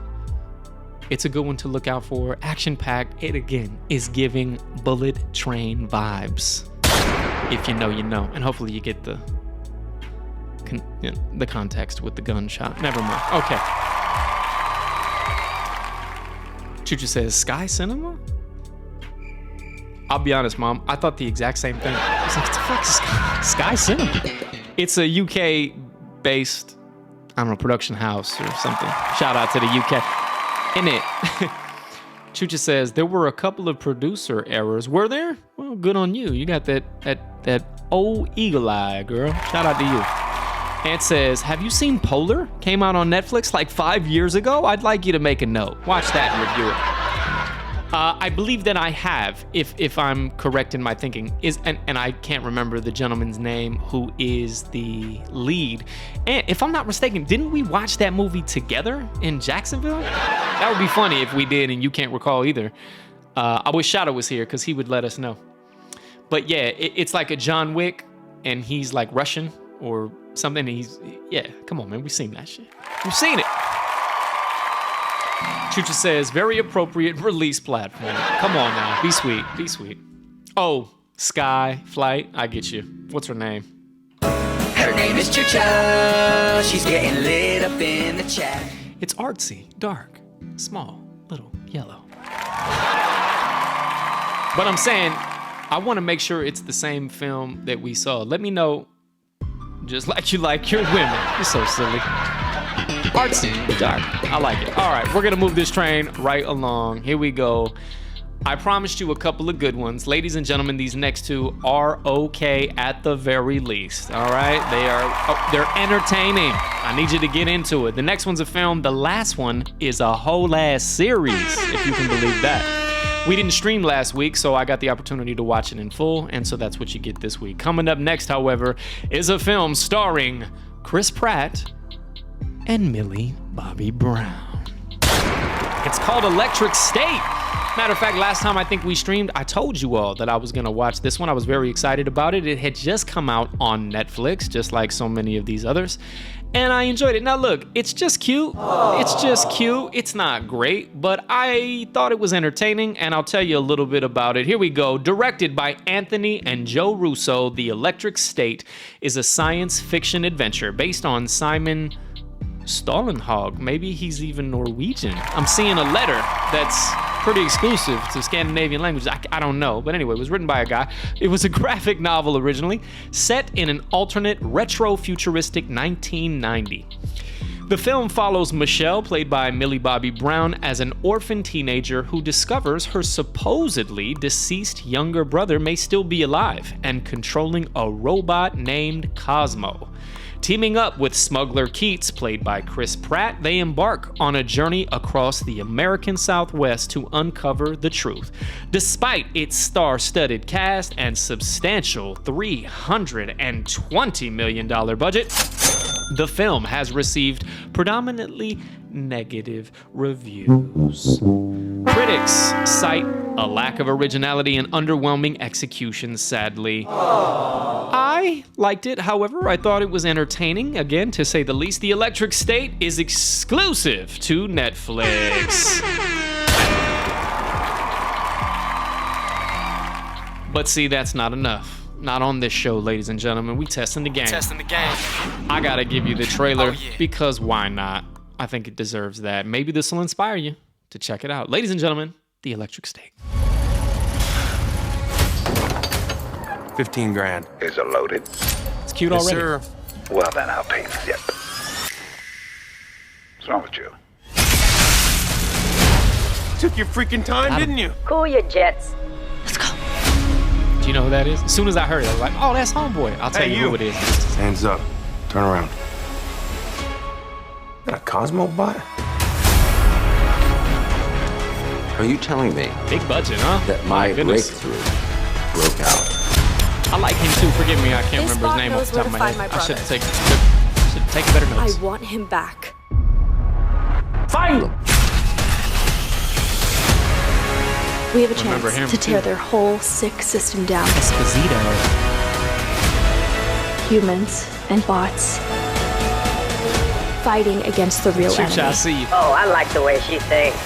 it's a good one to look out for. Action-packed. It, again, is giving Bullet Train vibes. If you know, you know. And hopefully you get the context with the gunshot. Never mind. Okay. Chucha says, Sky Cinema? I'll be honest, Mom. I thought the exact same thing. I was like, what the fuck is Sky Cinema? It's a UK-based, I don't know, production house or something. Shout out to the UK. In it. Chucha says, there were a couple of producer errors. Were there? Well, good on you. You got that old eagle eye, girl. Shout out to you. Ant says, have you seen Polar? Came out on Netflix like 5 years ago. I'd like you to make a note. Watch that and review it. I believe that I have, if I'm correct in my thinking, and I can't remember the gentleman's name who is the lead. And if I'm not mistaken, didn't we watch that movie together in Jacksonville? That would be funny if we did and you can't recall either. I wish Shadow was here because he would let us know. But yeah, it's like a John Wick and he's like Russian or something. Yeah, come on, man. We've seen that shit. We've seen it. Chucha says, very appropriate release platform. Come on now, be sweet, be sweet. Oh, Sky Flight, I get you. What's her name? Her name is Chucha. She's getting lit up in the chat. It's artsy, dark, small, little, yellow. But I'm saying, I want to make sure it's the same film that we saw. Let me know, just like you like your women. You're so silly. Artsy, dark, I like it. All right, we're gonna move this train right along. Here we go. I promised you a couple of good ones. Ladies and gentlemen, these next two are okay at the very least, all right? They're entertaining. I need you to get into it. The next one's a film. The last one is a whole ass series, if you can believe that. We didn't stream last week, so I got the opportunity to watch it in full, and so that's what you get this week. Coming up next, however, is a film starring Chris Pratt and Millie Bobby Brown. It's called Electric State. Matter of fact, last time I think we streamed, I told you all that I was gonna watch this one. I was very excited about it. It had just come out on Netflix, just like so many of these others, and I enjoyed it. Now look, it's just cute. It's just cute. It's not great, but I thought it was entertaining, and I'll tell you a little bit about it. Here we go. Directed by Anthony and Joe Russo, The Electric State is a science fiction adventure based on Simon Stålenhag. Maybe he's even Norwegian. I'm seeing a letter that's pretty exclusive to Scandinavian languages. I don't know. But anyway, it was written by a guy. It was a graphic novel originally, set in an alternate retro-futuristic 1990. The film follows Michelle, played by Millie Bobby Brown, as an orphan teenager who discovers her supposedly deceased younger brother may still be alive and controlling a robot named Cosmo. Teaming up with smuggler Keats, played by Chris Pratt, they embark on a journey across the American Southwest to uncover the truth. Despite its star-studded cast and substantial $320 million budget, the film has received predominantly negative reviews. Critics cite a lack of originality and underwhelming execution, sadly. I liked it, however, I thought it was entertaining, again, to say the least. The Electric State is exclusive to Netflix. But see, that's not enough. Not on this show, ladies and gentlemen. We testing the game. I gotta give you the trailer, because why not? I think it deserves that. Maybe this will inspire you to check it out. Ladies and gentlemen, The Electric State. 15 grand. Is it loaded? It's cute already. Sir. Well, then I'll pay the tip. What's wrong with you? Took your freaking time, didn't you? Cool your jets. Do you know who that is? As soon as I heard it, I was like, oh, that's Homeboy. I'll tell you who it is. Hands up. Turn around. That a Cosmo bot? Are you telling me big budget, huh? that my breakthrough broke out? I like him too. Forgive me, I can't remember his name off the top of my head. I should have taken better notes. I want him back. Find him! We have a chance to tear their whole sick system down. Esposito. Humans and bots fighting against the real enemy. I see you. Oh, I like the way she thinks.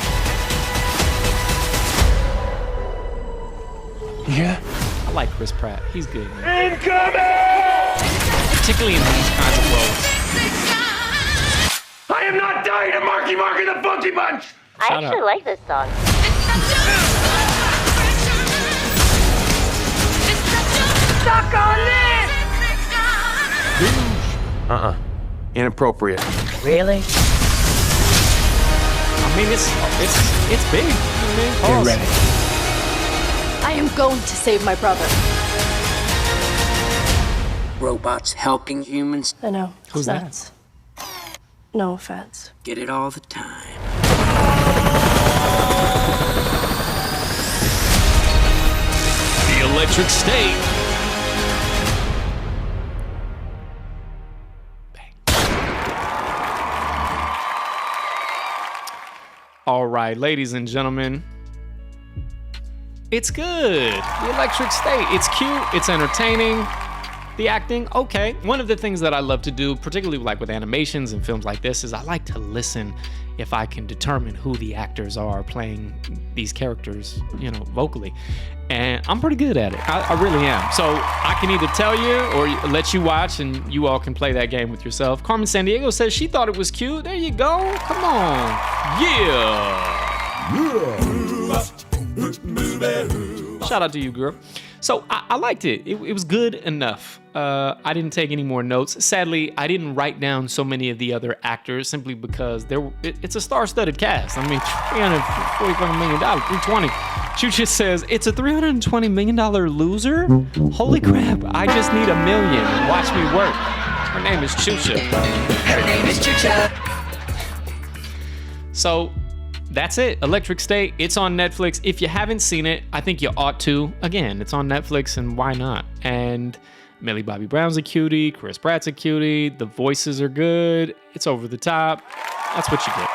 Yeah. I like Chris Pratt. He's good, man. Incoming! Particularly in these kinds of roles. I am not dying of Marky Mark and the Funky Bunch! I actually like this song. Stuck on this! Inappropriate. Really? I mean, it's big. Get ready. I am going to save my brother. Robots helping humans. I know. Who's that? Nuts. No offense. Get it all the time. The Electric State. All right, ladies and gentlemen, it's good. The Electric State. It's cute. It's entertaining. The acting, okay. One of the things that I love to do, particularly like with animations and films like this, is I like to listen if I can determine who the actors are playing these characters, you know, vocally. And I'm pretty good at it. I really am. So I can either tell you or let you watch and you all can play that game with yourself. Carmen Sandiego says she thought it was cute. There you go. Come on. Yeah. Shout out to you, girl. So I liked it. It was good enough. I didn't take any more notes. Sadly, I didn't write down so many of the other actors simply because it's a star-studded cast. I mean, $340 million, $320. Chucha says, it's a $320 million loser? Holy crap, I just need $1 million. Watch me work. Her name is Chucha. Her name is Chucha. So that's it. Electric State. It's on Netflix. If you haven't seen it, I think you ought to. Again, it's on Netflix, and why not? And Millie Bobby Brown's a cutie. Chris Pratt's a cutie. The voices are good. It's over the top. That's what you get.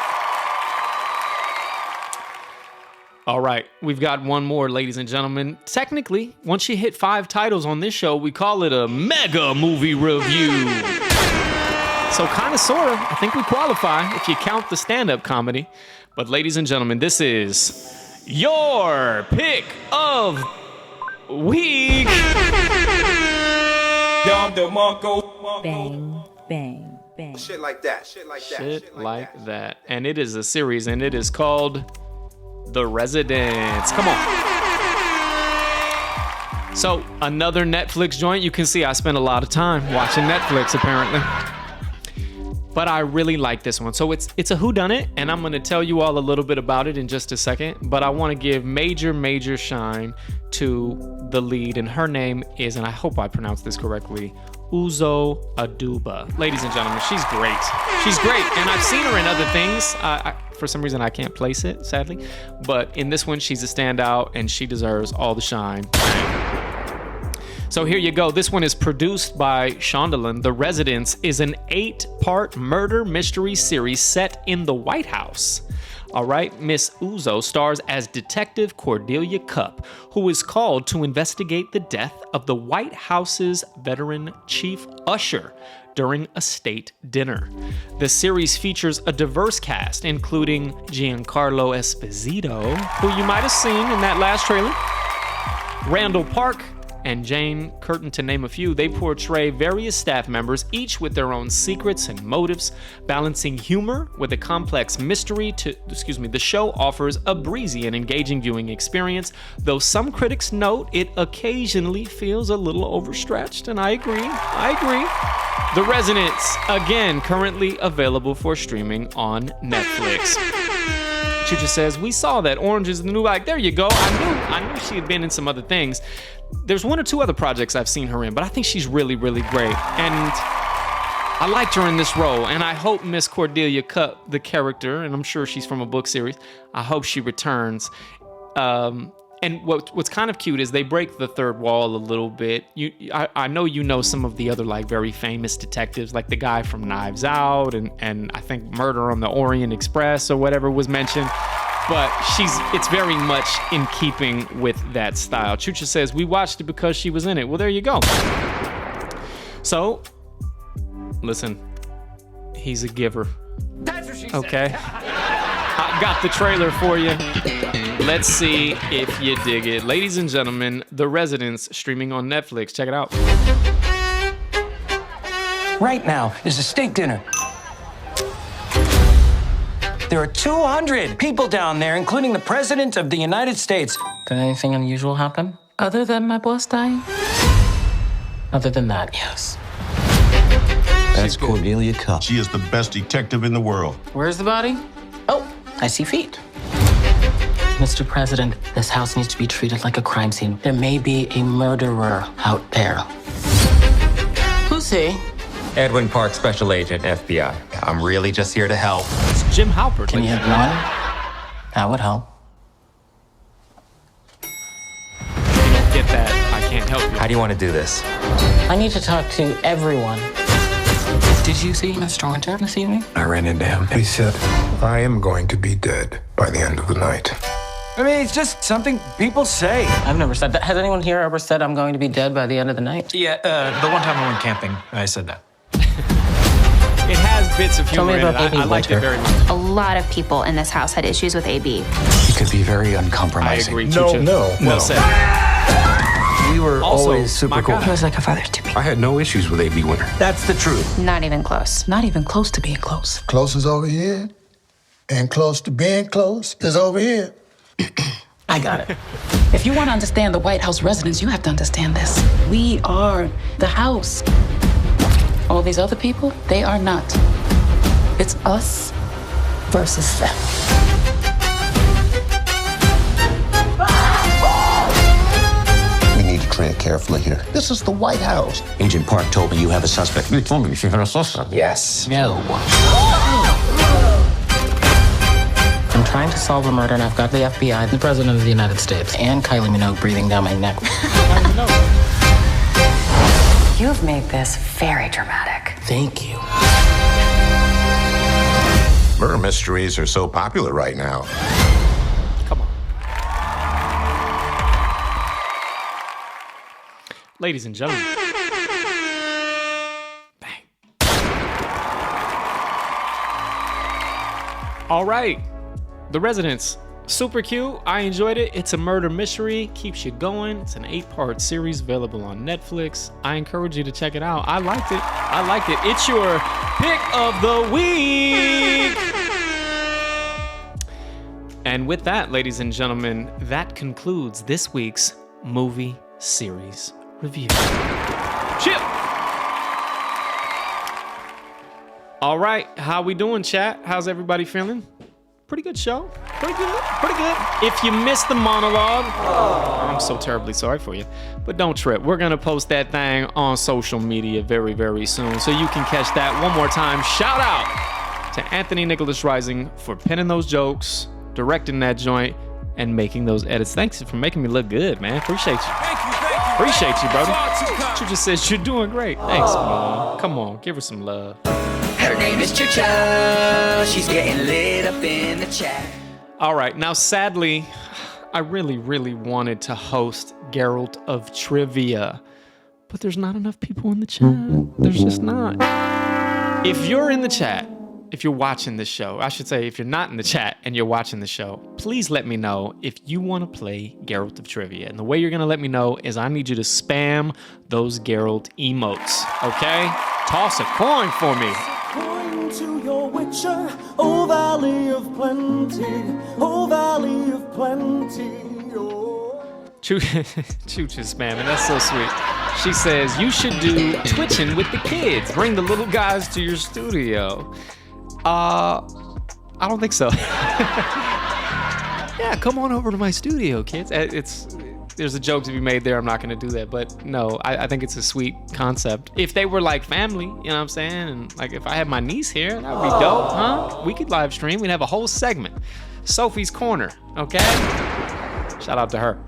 All right, we've got one more, ladies and gentlemen. Technically, once you hit 5 titles on this show, we call it a mega movie review. So kind of, sort of, I think we qualify if you count the stand-up comedy. But ladies and gentlemen, this is your pick of week. Bang, bang, bang. Shit like that. Shit like that. And it is a series, and it is called The Residents. Come on. So another Netflix joint. You can see I spent a lot of time watching Netflix, apparently. But I really like this one. So it's a whodunit, and I'm gonna tell you all a little bit about it in just a second. But I want to give major shine to the lead, and her name is, and I hope I pronounced this correctly, Uzo Aduba. Ladies and gentlemen, she's great. She's great, and I've seen her in other things. For some reason, I can't place it, sadly. But in this one, she's a standout, and she deserves all the shine. So here you go. This one is produced by Shondaland. The Residents is an 8-part murder mystery series set in the White House. All right, Miss Uzo stars as Detective Cordelia Cupp, who is called to investigate the death of the White House's veteran chief usher during a state dinner. The series features a diverse cast, including Giancarlo Esposito, who you might have seen in that last trailer, Randall Park, and Jane Curtin, to name a few. They portray various staff members, each with their own secrets and motives, balancing humor with a complex mystery. The show offers a breezy and engaging viewing experience, though some critics note it occasionally feels a little overstretched, and I agree. The Residents, again, currently available for streaming on Netflix. Chucha says, we saw that Orange is the New Black. There you go. I knew she had been in some other things. There's 1 or 2 other projects I've seen her in, but I think she's really great. And I liked her in this role, and I hope Miss Cordelia Cupp, the character, and I'm sure she's from a book series, I hope she returns. And what's kind of cute is they break the third wall a little bit. I know you know some of the other like very famous detectives, like the guy from Knives Out and I think Murder on the Orient Express or whatever was mentioned. But it's very much in keeping with that style. Chucha says, we watched it because she was in it. Well, there you go. So, listen, he's a giver. That's what she said. Okay. I got the trailer for you. Let's see if you dig it. Ladies and gentlemen, The Residents, streaming on Netflix. Check it out. Right now is a state dinner. There are 200 people down there, including the President of the United States. Did anything unusual happen? Other than my boss dying? Other than that, yes. That's Cordelia Cupp. She is the best detective in the world. Where's the body? Oh, I see feet. Mr. President, this house needs to be treated like a crime scene. There may be a murderer out there. Who's he? Edwin Park, Special Agent, FBI. I'm really just here to help. It's Jim Halpert. Can you have one? That would help. If you don't get that, I can't help you. How do you want to do this? I need to talk to everyone. Did you see Mr. Winter this evening? I ran into him. He said, I am going to be dead by the end of the night. I mean, it's just something people say. I've never said that. Has anyone here ever said I'm going to be dead by the end of the night? Yeah, the one time I went camping, I said that. It has bits of humor in it. I liked it very much. A lot of people in this house had issues with AB. He could be very uncompromising. I agree. No. Well said. We were Also, always super my cool. God. He was like a father to me. I had no issues with AB Winter. That's the truth. Not even close. Not even close to being close. Close is over here, and close to being close is over here. I got it. If you want to understand the White House residents, you have to understand this. We are the house. All these other people, they are not. It's us versus them. We need to tread carefully here. This is the White House. Agent Park told me you have a suspect. You told me if you had a suspect. Yes. No. I'm trying to solve a murder, and I've got the FBI, the President of the United States, and Kylie Minogue breathing down my neck. You've made this very dramatic. Thank you. Murder mysteries are so popular right now. Come on. Ladies and gentlemen. Bang. All right. The Residents. Super cute. I enjoyed it. It's a murder mystery. Keeps you going. It's an 8-part series available on Netflix. I encourage you to check it out. I liked it. It's your pick of the week. And with that, ladies and gentlemen, that concludes this week's movie series review. Chill. All right. How we doing, chat? How's everybody feeling? Pretty good show. Pretty good. If you missed the monologue, I'm so terribly sorry for you. But don't trip. We're going to post that thing on social media very, very soon, so you can catch that one more time. Shout out to Anthony Nicholas Rising for penning those jokes, directing that joint, and making those edits. Thanks for making me look good, man. Appreciate you. Appreciate you, brother. She just says you're doing great. Thanks, man. Come on, give her some love. Her name is Chucha. She's getting lit up in the chat. All right, now sadly, I really, really wanted to host Geralt of Trivia, but there's not enough people in the chat. There's just not. If you're in the chat, if you're watching this show, I should say if you're not in the chat and you're watching the show, please let me know if you want to play Geralt of Trivia. And the way you're going to let me know is I need you to spam those Geralt emotes, okay? Toss a coin for me. Coin to your witcher, oh valley of plenty, oh valley of plenty, oh. Chooch is spamming, that's so sweet. She says, you should do twitching with the kids. Bring the little guys to your studio. I don't think so. Yeah, come on over to my studio, kids. There's a joke to be made there. I'm not going to do that. But no, I think it's a sweet concept. If they were like family, you know what I'm saying? And like if I had my niece here, that would be dope, huh? We could live stream. We'd have a whole segment. Sophie's Corner, okay? Shout out to her.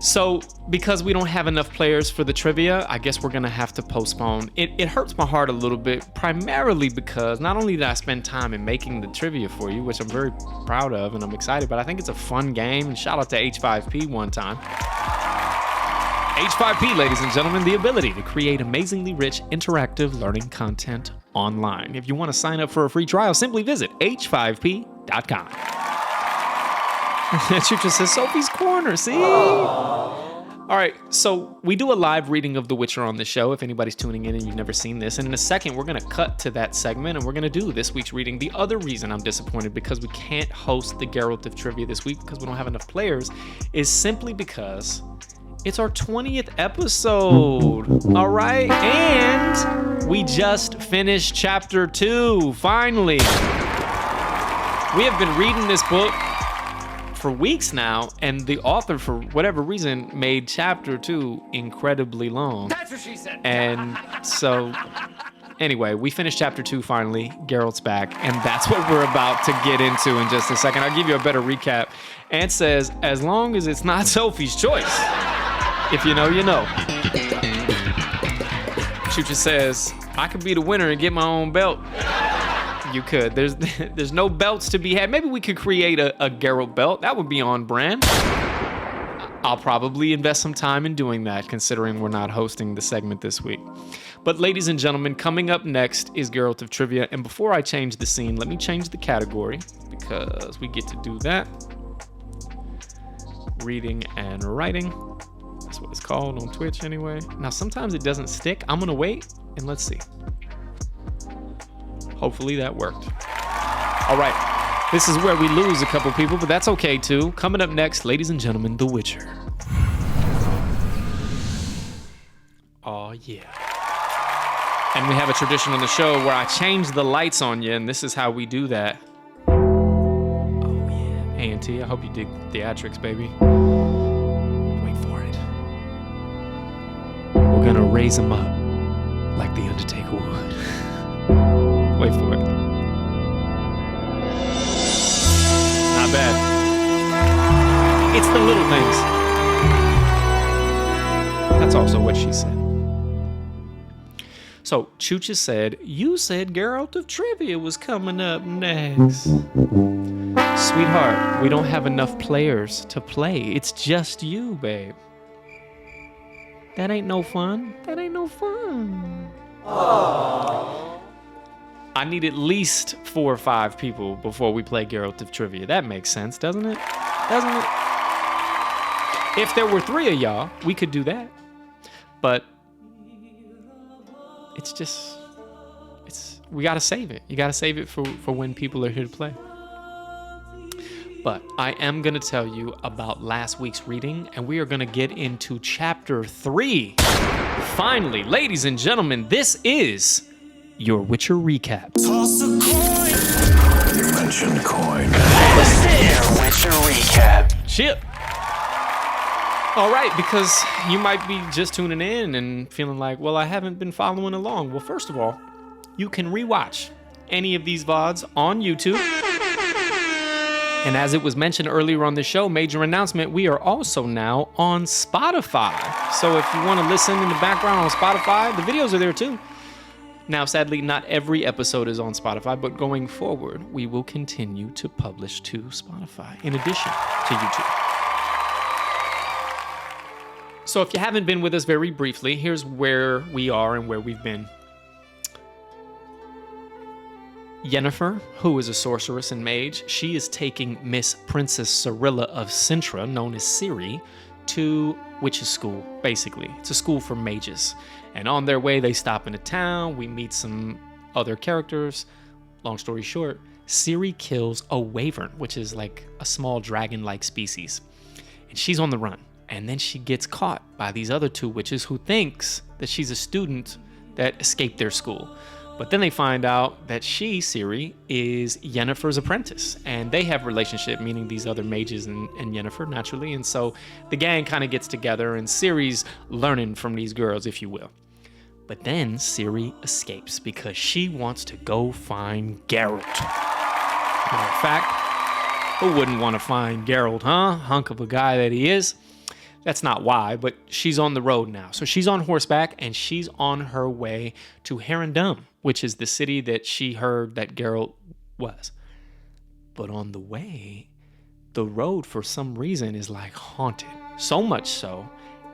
So because we don't have enough players for the trivia, I guess we're going to have to postpone. It hurts my heart a little bit, primarily because not only did I spend time in making the trivia for you, which I'm very proud of and I'm excited, but I think it's a fun game. And shout out to H5P one time. H5P, ladies and gentlemen, the ability to create amazingly rich, interactive learning content online. If you want to sign up for a free trial, simply visit h5p.com. Chucha says, Sophie's Corner, see? All right, so we do a live reading of The Witcher on the show, if anybody's tuning in and you've never seen this. And in a second, we're going to cut to that segment, and we're going to do this week's reading. The other reason I'm disappointed because we can't host the Geralt of Trivia this week because we don't have enough players is simply because it's our 20th episode, all right? And we just finished Chapter 2, finally. We have been reading this book for weeks now, and the author, for whatever reason, made Chapter 2 incredibly long. That's what she said. And so, anyway, we finished Chapter 2 finally. Geralt's back, and that's what we're about to get into in just a second. I'll give you a better recap. Ant says, as long as it's not Sophie's choice. If you know, you know. Chucha says, I could be the winner and get my own belt. You could. There's no belts to be had. Maybe we could create a Geralt belt. That would be on brand. I'll probably invest some time in doing that, considering we're not hosting the segment this week. But ladies and gentlemen, coming up next is Geralt of Trivia. And before I change the scene, let me change the category, because we get to do that. Reading and writing. That's what it's called on Twitch anyway. Now, sometimes it doesn't stick. I'm going to wait and let's see. Hopefully that worked. All right. This is where we lose a couple people, but that's okay too. Coming up next, ladies and gentlemen, The Witcher. Oh, yeah. And we have a tradition on the show where I change the lights on you, and this is how we do that. Oh, yeah. A&T, I hope you dig theatrics, baby. Wait for it. We're gonna raise them up like The Undertaker would. Wait for it. Not bad. It's the little things. That's also what she said. So, Chucha said, you said Geralt of Trivia was coming up next. Sweetheart, we don't have enough players to play. It's just you, babe. That ain't no fun. That ain't no fun. Aww. I need at least 4 or 5 people before we play Geralt of Trivia. That makes sense, doesn't it? Doesn't it? If there were 3 of y'all, we could do that. But we gotta save it. You gotta save it for when people are here to play. But I am gonna tell you about last week's reading, and we are gonna get into chapter 3. Finally, ladies and gentlemen, this is your Witcher recap. Toss a coin. You mentioned coin. Your Witcher recap. Chip. All right, because you might be just tuning in and feeling like, well, I haven't been following along. Well, first of all, you can rewatch any of these VODs on YouTube. And as it was mentioned earlier on the show, major announcement, we are also now on Spotify. So if you want to listen in the background on Spotify, the videos are there too. Now, sadly, not every episode is on Spotify, but going forward, we will continue to publish to Spotify in addition to YouTube. So if you haven't been with us very briefly, here's where we are and where we've been. Yennefer, who is a sorceress and mage, she is taking Miss Princess Cirilla of Cintra, known as Ciri, to witches' school, basically. It's a school for mages. And on their way, they stop in a town. We meet some other characters. Long story short, Ciri kills a wyvern, which is like a small dragon-like species. And she's on the run. And then she gets caught by these other 2 witches who thinks that she's a student that escaped their school. But then they find out that she, Ciri, is Yennefer's apprentice. And they have a relationship, meaning these other mages and Yennefer, naturally. And so the gang kind of gets together, and Ciri's learning from these girls, if you will. But then Ciri escapes because she wants to go find Geralt. Matter of fact, who wouldn't want to find Geralt, huh? Hunk of a guy that he is. That's not why, but she's on the road now. So she's on horseback, and she's on her way to Herendum, which is the city that she heard that Geralt was. But on the way, the road, for some reason, is like haunted. So much so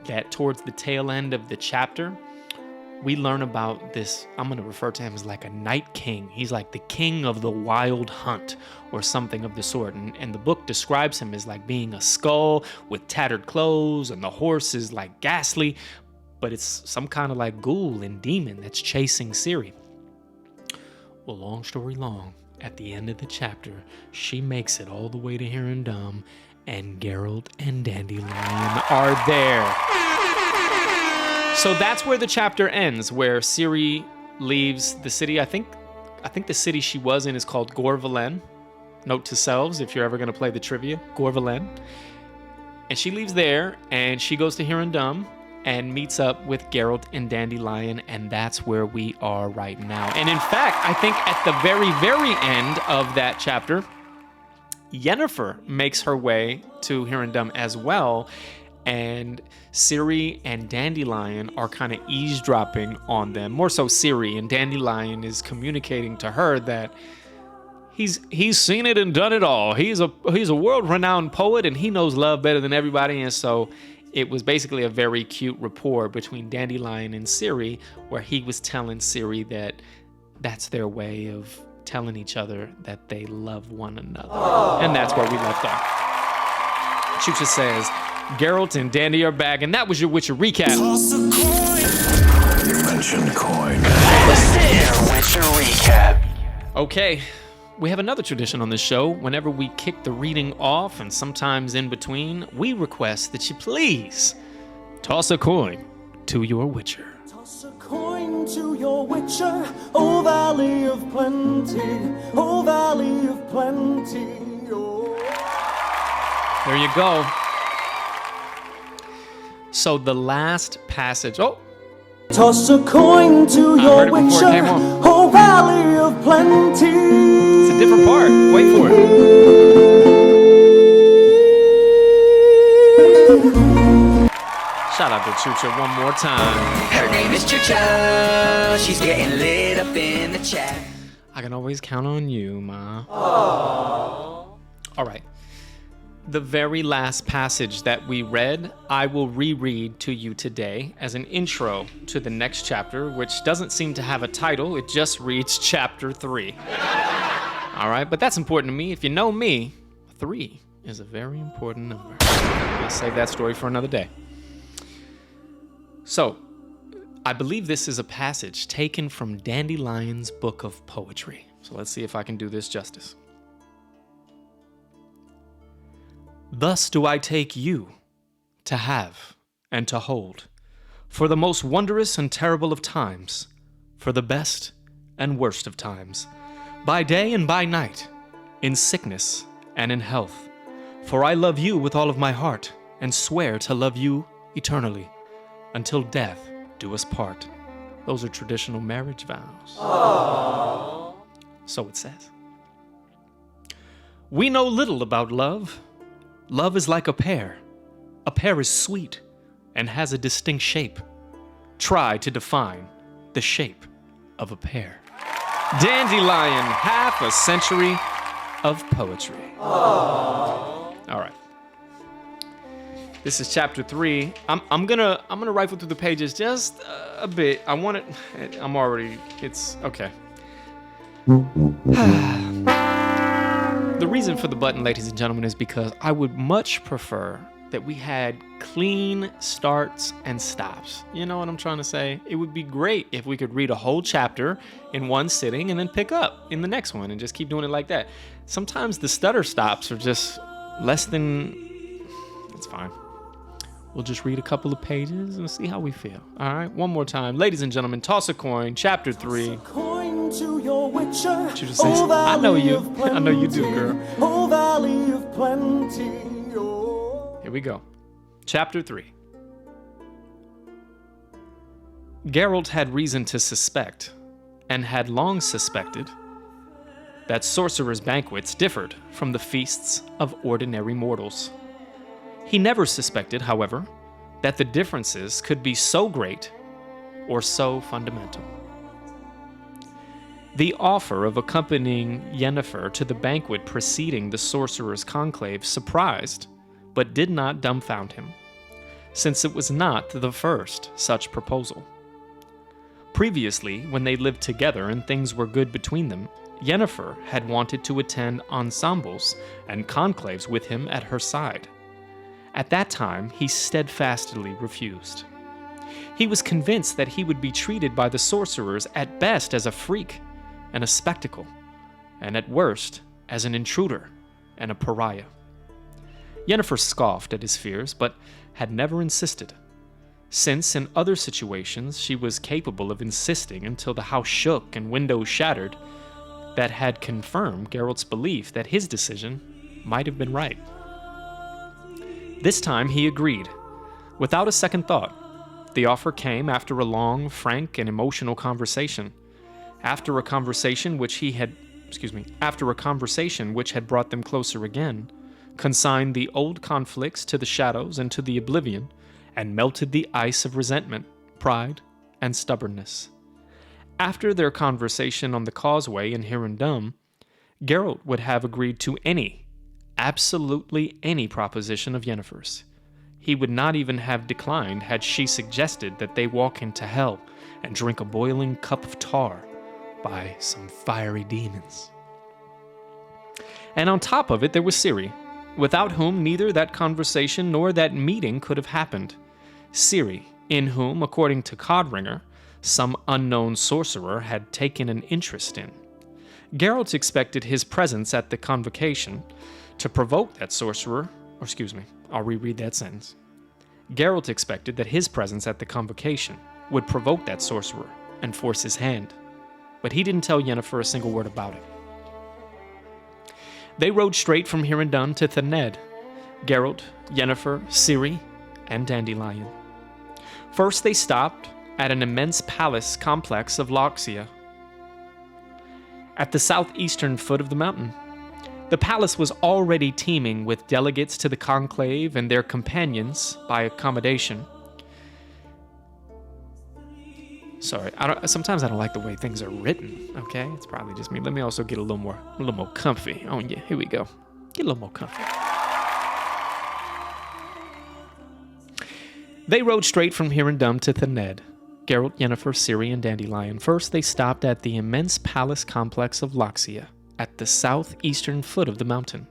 that towards the tail end of the chapter, we learn about this. I'm going to refer to him as like a night king. He's like the king of the wild hunt or something of the sort. And the book describes him as like being a skull with tattered clothes, and the horse is like ghastly, but it's some kind of like ghoul and demon that's chasing Ciri. Well, long story long, at the end of the chapter, she makes it all the way to Herendum, and Geralt and Dandelion are there. So that's where the chapter ends, where Ciri leaves the city. I think the city she was in is called Gorvalen. Note to selves, if you're ever going to play the trivia, Gorvalen. And she leaves there, and she goes to Herendum and meets up with Geralt and Dandelion, and that's where we are right now. And in fact, I think at the very, very end of that chapter, Yennefer makes her way to Herendum as well, and Ciri and Dandelion are kind of eavesdropping on them. More so Ciri, and Dandelion is communicating to her that he's seen it and done it all. He's a world-renowned poet, and he knows love better than everybody. And so it was basically a very cute rapport between Dandelion and Siri, where he was telling Siri that that's their way of telling each other that they love one another. Aww. And that's where we left off. Chucha says, Geralt and Dandy are back, and that was your Witcher recap. You mentioned coin. Your Witcher recap. Okay, we have another tradition on this show. Whenever we kick the reading off, and sometimes in between, we request that you please toss a coin to your Witcher. Toss a coin to your Witcher, oh Valley of Plenty, oh Valley of Plenty, oh. There you go. So the last passage. Oh! Toss a coin to your Witcher, oh Valley of Plenty. It's a different part. Wait for it. Shout out to Chucha one more time. Her name is Chucha. She's getting lit up in the chat. I can always count on you, Ma. Aww. All right. The very last passage that we read, I will reread to you today as an intro to the next chapter, which doesn't seem to have a title. It just reads Chapter 3. All right, but that's important to me. If you know me, 3 is a very important number. I'll save that story for another day. So, I believe this is a passage taken from Dandelion's book of poetry. So let's see if I can do this justice. Thus do I take you to have and to hold, for the most wondrous and terrible of times, for the best and worst of times, by day and by night, in sickness and in health. For I love you with all of my heart, and swear to love you eternally, until death do us part. Those are traditional marriage vows. Aww. So it says. We know little about love. Love is like a pear. A pear is sweet and has a distinct shape. Try to define the shape of a pear. Dandelion, half a century of poetry. Aww. All right. This is chapter 3. I'm gonna rifle through the pages just a bit. It's okay. The reason for the button, ladies and gentlemen, is because I would much prefer that we had clean starts and stops. You know what I'm trying to say? It would be great if we could read a whole chapter in one sitting and then pick up in the next one and just keep doing it like that. Sometimes the stutter stops are just less than... It's fine. We'll just read a couple of pages and see how we feel. All right, one more time. Ladies and gentlemen, toss a coin, chapter 3. To your Witcher, she just says, I know you. I know you do, girl. Oh, Valley of Plenty. Oh. Here we go. Chapter 3. Geralt had reason to suspect, and had long suspected, that sorcerers' banquets differed from the feasts of ordinary mortals. He never suspected, however, that the differences could be so great or so fundamental. The offer of accompanying Yennefer to the banquet preceding the sorcerer's conclave surprised, but did not dumbfound him, since it was not the first such proposal. Previously, when they lived together and things were good between them, Yennefer had wanted to attend ensembles and conclaves with him at her side. At that time, he steadfastly refused. He was convinced that he would be treated by the sorcerers at best as a freak and a spectacle, and at worst, as an intruder and a pariah. Yennefer scoffed at his fears, but had never insisted, since in other situations she was capable of insisting until the house shook and windows shattered, that had confirmed Geralt's belief that his decision might have been right. This time he agreed, without a second thought. The offer came after a long, frank, and emotional conversation. After a conversation which had brought them closer again, consigned the old conflicts to the shadows and to the oblivion, and melted the ice of resentment, pride, and stubbornness. After their conversation on the causeway in Hirondum, Geralt would have agreed to any, absolutely any proposition of Yennefer's. He would not even have declined had she suggested that they walk into hell and drink a boiling cup of tar by some fiery demons. And on top of it, there was Ciri, without whom neither that conversation nor that meeting could have happened. Ciri, in whom, according to Codringer, some unknown sorcerer had taken an interest in. Geralt expected his presence at the convocation to provoke that sorcerer, I'll reread that sentence. Geralt expected that his presence at the convocation would provoke that sorcerer and force his hand, but he didn't tell Yennefer a single word about it. They rode straight from Hirondun to Thaned, Geralt, Yennefer, Ciri, and Dandelion. First they stopped at an immense palace complex of Loxia, at the southeastern foot of the mountain. The palace was already teeming with delegates to the conclave and their companions by accommodation. Sorry, sometimes I don't like the way things are written, okay? It's probably just me. Let me also get a little more comfy. Oh yeah, here we go. Get a little more comfy. They rode straight from Hirondun to Thaned, Geralt, Yennefer, Ciri, and Dandelion. First, they stopped at the immense palace complex of Loxia, at the southeastern foot of the mountain.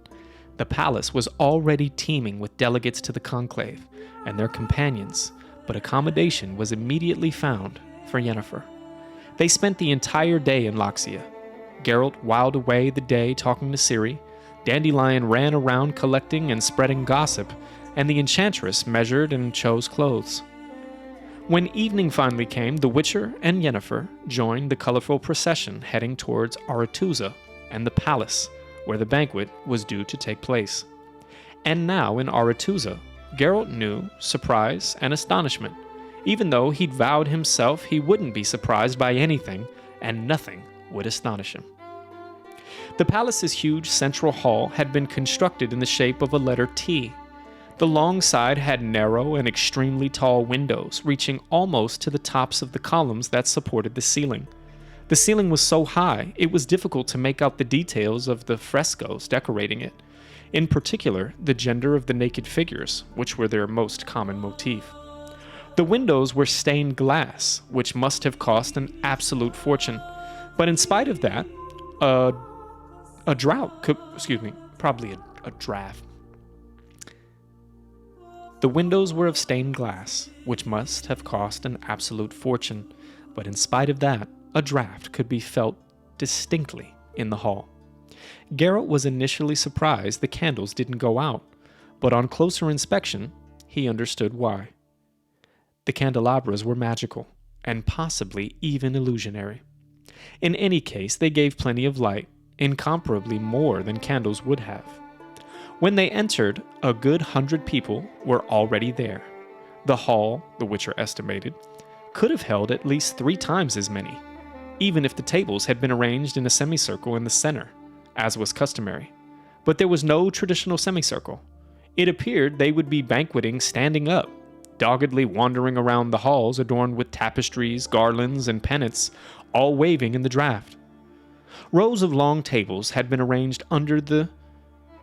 The palace was already teeming with delegates to the conclave and their companions, but accommodation was immediately found for Yennefer. They spent the entire day in Loxia. Geralt whiled away the day talking to Ciri, Dandelion ran around collecting and spreading gossip, and the enchantress measured and chose clothes. When evening finally came, the Witcher and Yennefer joined the colorful procession heading towards Aretuza and the palace, where the banquet was due to take place. And now in Aretuza, Geralt knew surprise and astonishment, even though he'd vowed himself he wouldn't be surprised by anything, and nothing would astonish him. The palace's huge central hall had been constructed in the shape of a letter T. The long side had narrow and extremely tall windows, reaching almost to the tops of the columns that supported the ceiling. The ceiling was so high, it was difficult to make out the details of the frescoes decorating it, in particular, the gender of the naked figures, which were their most common motif. The windows were stained glass, which must have cost an absolute fortune, but in spite of that, a draft. The windows were of stained glass, which must have cost an absolute fortune, but in spite of that, a draft could be felt distinctly in the hall. Geralt was initially surprised the candles didn't go out, but on closer inspection, he understood why. The candelabras were magical, and possibly even illusionary. In any case, they gave plenty of light, incomparably more than candles would have. When they entered, a good 100 people were already there. The hall, the Witcher estimated, could have held at least 3 times as many, even if the tables had been arranged in a semicircle in the center, as was customary. But there was no traditional semicircle. It appeared they would be banqueting standing up, doggedly wandering around the halls adorned with tapestries, garlands, and pennants, all waving in the draft. Rows of long tables had been arranged under the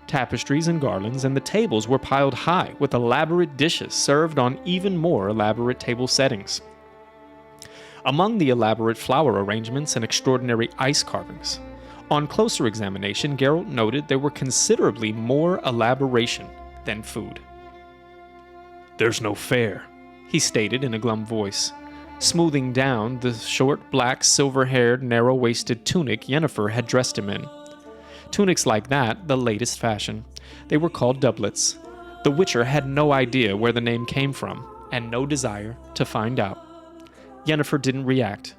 tapestries and garlands, and the tables were piled high with elaborate dishes served on even more elaborate table settings. Among the elaborate flower arrangements and extraordinary ice carvings, on closer examination, Geralt noted there were considerably more elaboration than food. "There's no fair," he stated in a glum voice, smoothing down the short, black, silver-haired, narrow-waisted tunic Yennefer had dressed him in. Tunics like that, the latest fashion. They were called doublets. The Witcher had no idea where the name came from, and no desire to find out. Yennefer didn't react.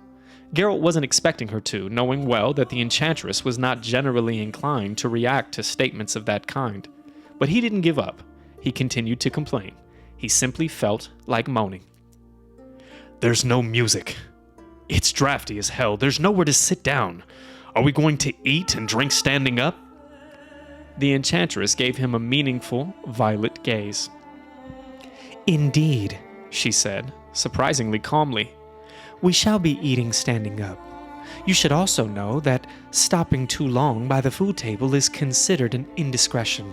Geralt wasn't expecting her to, knowing well that the enchantress was not generally inclined to react to statements of that kind. But he didn't give up. He continued to complain. He simply felt like moaning. "There's no music. It's drafty as hell. There's nowhere to sit down. Are we going to eat and drink standing up?" The enchantress gave him a meaningful, violet gaze. "Indeed," she said, surprisingly calmly. "We shall be eating standing up. You should also know that stopping too long by the food table is considered an indiscretion.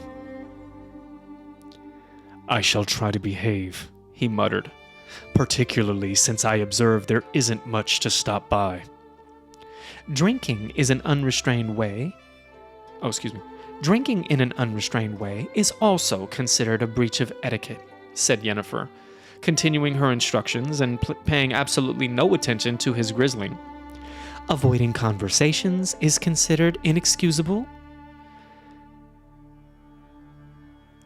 I shall try to behave, he muttered, particularly since I observe there isn't much to stop by. Drinking in an unrestrained way is also considered a breach of etiquette, said Yennefer, continuing her instructions and paying absolutely no attention to his grizzling. Avoiding conversations is considered inexcusable.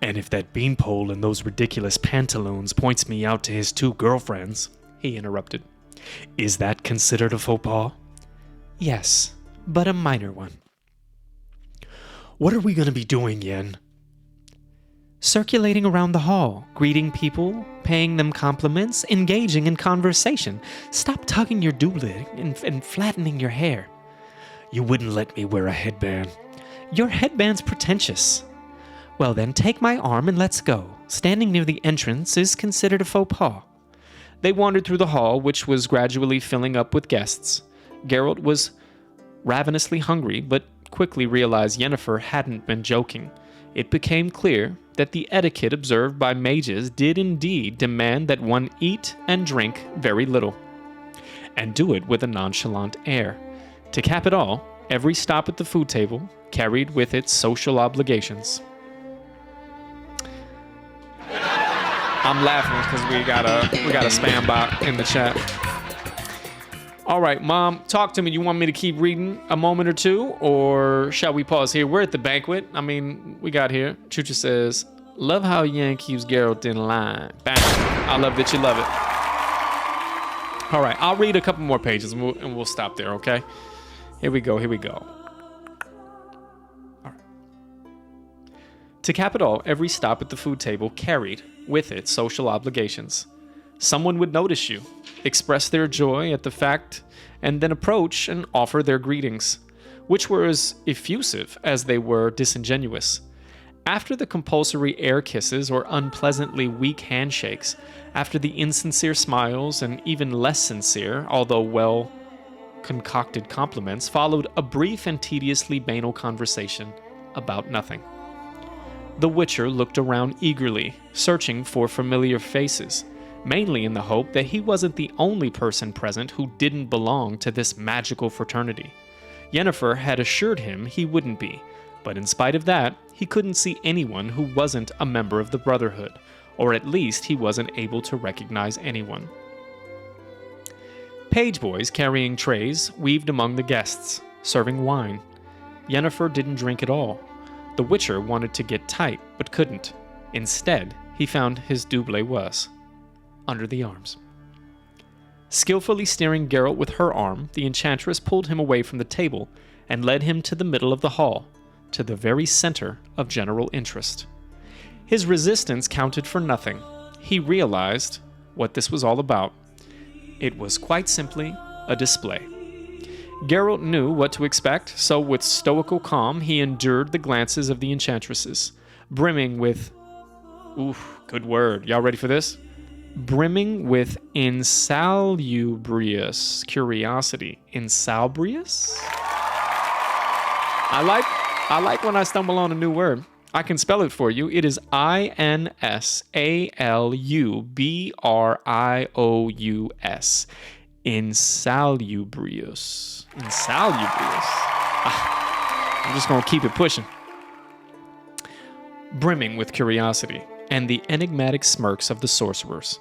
And if that beanpole in those ridiculous pantaloons points me out to his 2 girlfriends, he interrupted, is that considered a faux pas? Yes, but a minor one. What are we going to be doing, Yen? Circulating around the hall, greeting people, paying them compliments, engaging in conversation. Stop tugging your dooblet and flattening your hair. You wouldn't let me wear a headband. Your headband's pretentious. Well then, take my arm and let's go. Standing near the entrance is considered a faux pas. They wandered through the hall, which was gradually filling up with guests. Geralt was ravenously hungry, but quickly realized Yennefer hadn't been joking. It became clear that the etiquette observed by mages did indeed demand that one eat and drink very little, and do it with a nonchalant air. To cap it all, every stop at the food table carried with it social obligations. I'm laughing because we got a spam bot in the chat. All right, Mom, talk to me. You want me to keep reading a moment or two, or shall we pause here? We're at the banquet. I mean, we got here. Chucha says, love how Yan keeps Geralt in line. Bang. I love that you love it. All right, I'll read a couple more pages, and we'll stop there, okay? Here we go. All right. To cap it all, every stop at the food table carried with it social obligations. Someone would notice you, express their joy at the fact, and then approach and offer their greetings, which were as effusive as they were disingenuous. After the compulsory air kisses or unpleasantly weak handshakes, after the insincere smiles and even less sincere, although well-concocted compliments, followed a brief and tediously banal conversation about nothing. The Witcher looked around eagerly, searching for familiar faces, mainly in the hope that he wasn't the only person present who didn't belong to this magical fraternity. Yennefer had assured him he wouldn't be, but in spite of that, he couldn't see anyone who wasn't a member of the Brotherhood, or at least he wasn't able to recognize anyone. Page boys carrying trays weaved among the guests, serving wine. Yennefer didn't drink at all. The Witcher wanted to get tight, but couldn't. Instead, he found his double was under the arms. Skillfully steering Geralt with her arm, the enchantress pulled him away from the table and led him to the middle of the hall, to the very center of general interest. His resistance counted for nothing. He realized what this was all about. It was quite simply a display. Geralt knew what to expect, so with stoical calm he endured the glances of the enchantresses, brimming with... good word. Y'all ready for this? Brimming with insalubrious curiosity. Insalubrious? I like when I stumble on a new word. I can spell it for you. It is INSALUBRIOUS. Insalubrious. I'm just going to keep it pushing. Brimming with curiosity and the enigmatic smirks of the sorcerers.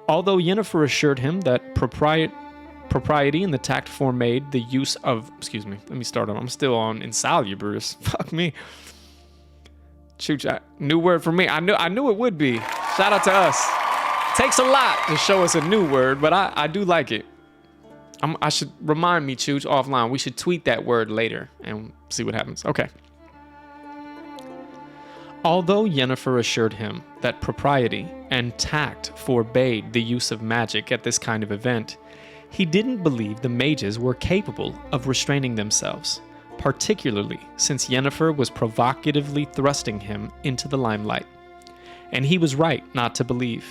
Although Yennefer assured him that propriety and the tact forbade the use of... Excuse me, let me start on. I'm still on insalubrious. Fuck me. Shoot, new word for me. I knew it would be. Shout out to us. Takes a lot to show us a new word, but I do like it. I should remind me, Chooch, offline. We should tweet that word later and see what happens. Okay. Although Yennefer assured him that propriety and tact forbade the use of magic at this kind of event, he didn't believe the mages were capable of restraining themselves, particularly since Yennefer was provocatively thrusting him into the limelight. And he was right not to believe.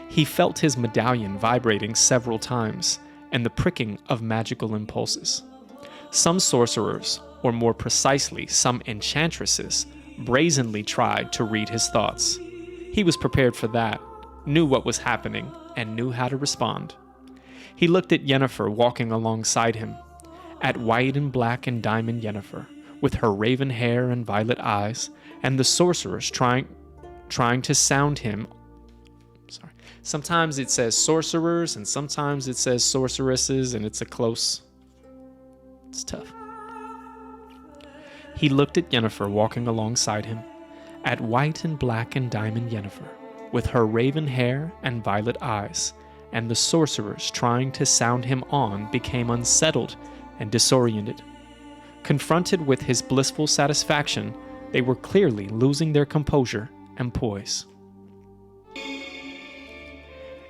He felt his medallion vibrating several times, and the pricking of magical impulses. Some sorcerers, or more precisely, some enchantresses, brazenly tried to read his thoughts. He was prepared for that, knew what was happening, and knew how to respond. He looked at Yennefer walking alongside him, at white and black and diamond Yennefer, with her raven hair and violet eyes, and the sorcerers trying to sound him. Sorry. Sometimes it says sorcerers, and sometimes it says sorceresses, and it's tough. He looked at Yennefer walking alongside him, at white and black and diamond Yennefer, with her raven hair and violet eyes, and the sorcerers trying to sound him on became unsettled and disoriented. Confronted with his blissful satisfaction, they were clearly losing their composure and poise.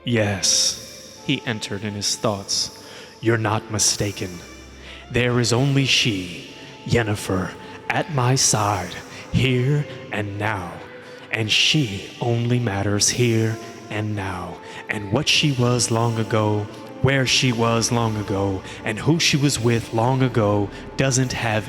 Yes, he entered in his thoughts. You're not mistaken. There is only she, Yennefer, at my side, here and now. And she only matters here and now. And what she was long ago, where she was long ago, and who she was with long ago doesn't have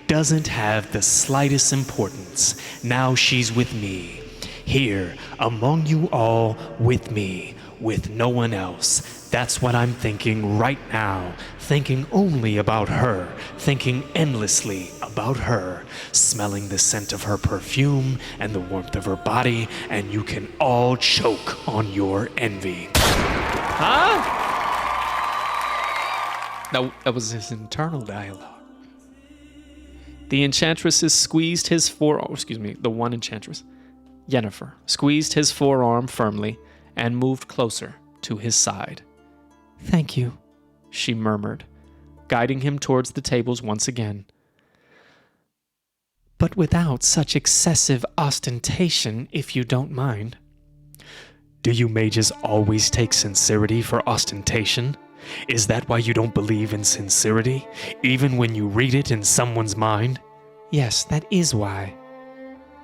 the slightest importance. Now she's with me, here, among you all, with me, with no one else. That's what I'm thinking right now, thinking only about her, thinking endlessly about her, smelling the scent of her perfume and the warmth of her body, and you can all choke on your envy. Huh? That was his internal dialogue. The enchantress squeezed his forearm, the one enchantress, Yennefer, squeezed his forearm firmly and moved closer to his side. Thank you, she murmured, guiding him towards the tables once again. But without such excessive ostentation, if you don't mind. Do you mages always take sincerity for ostentation? Is that why you don't believe in sincerity, even when you read it in someone's mind? Yes, that is why.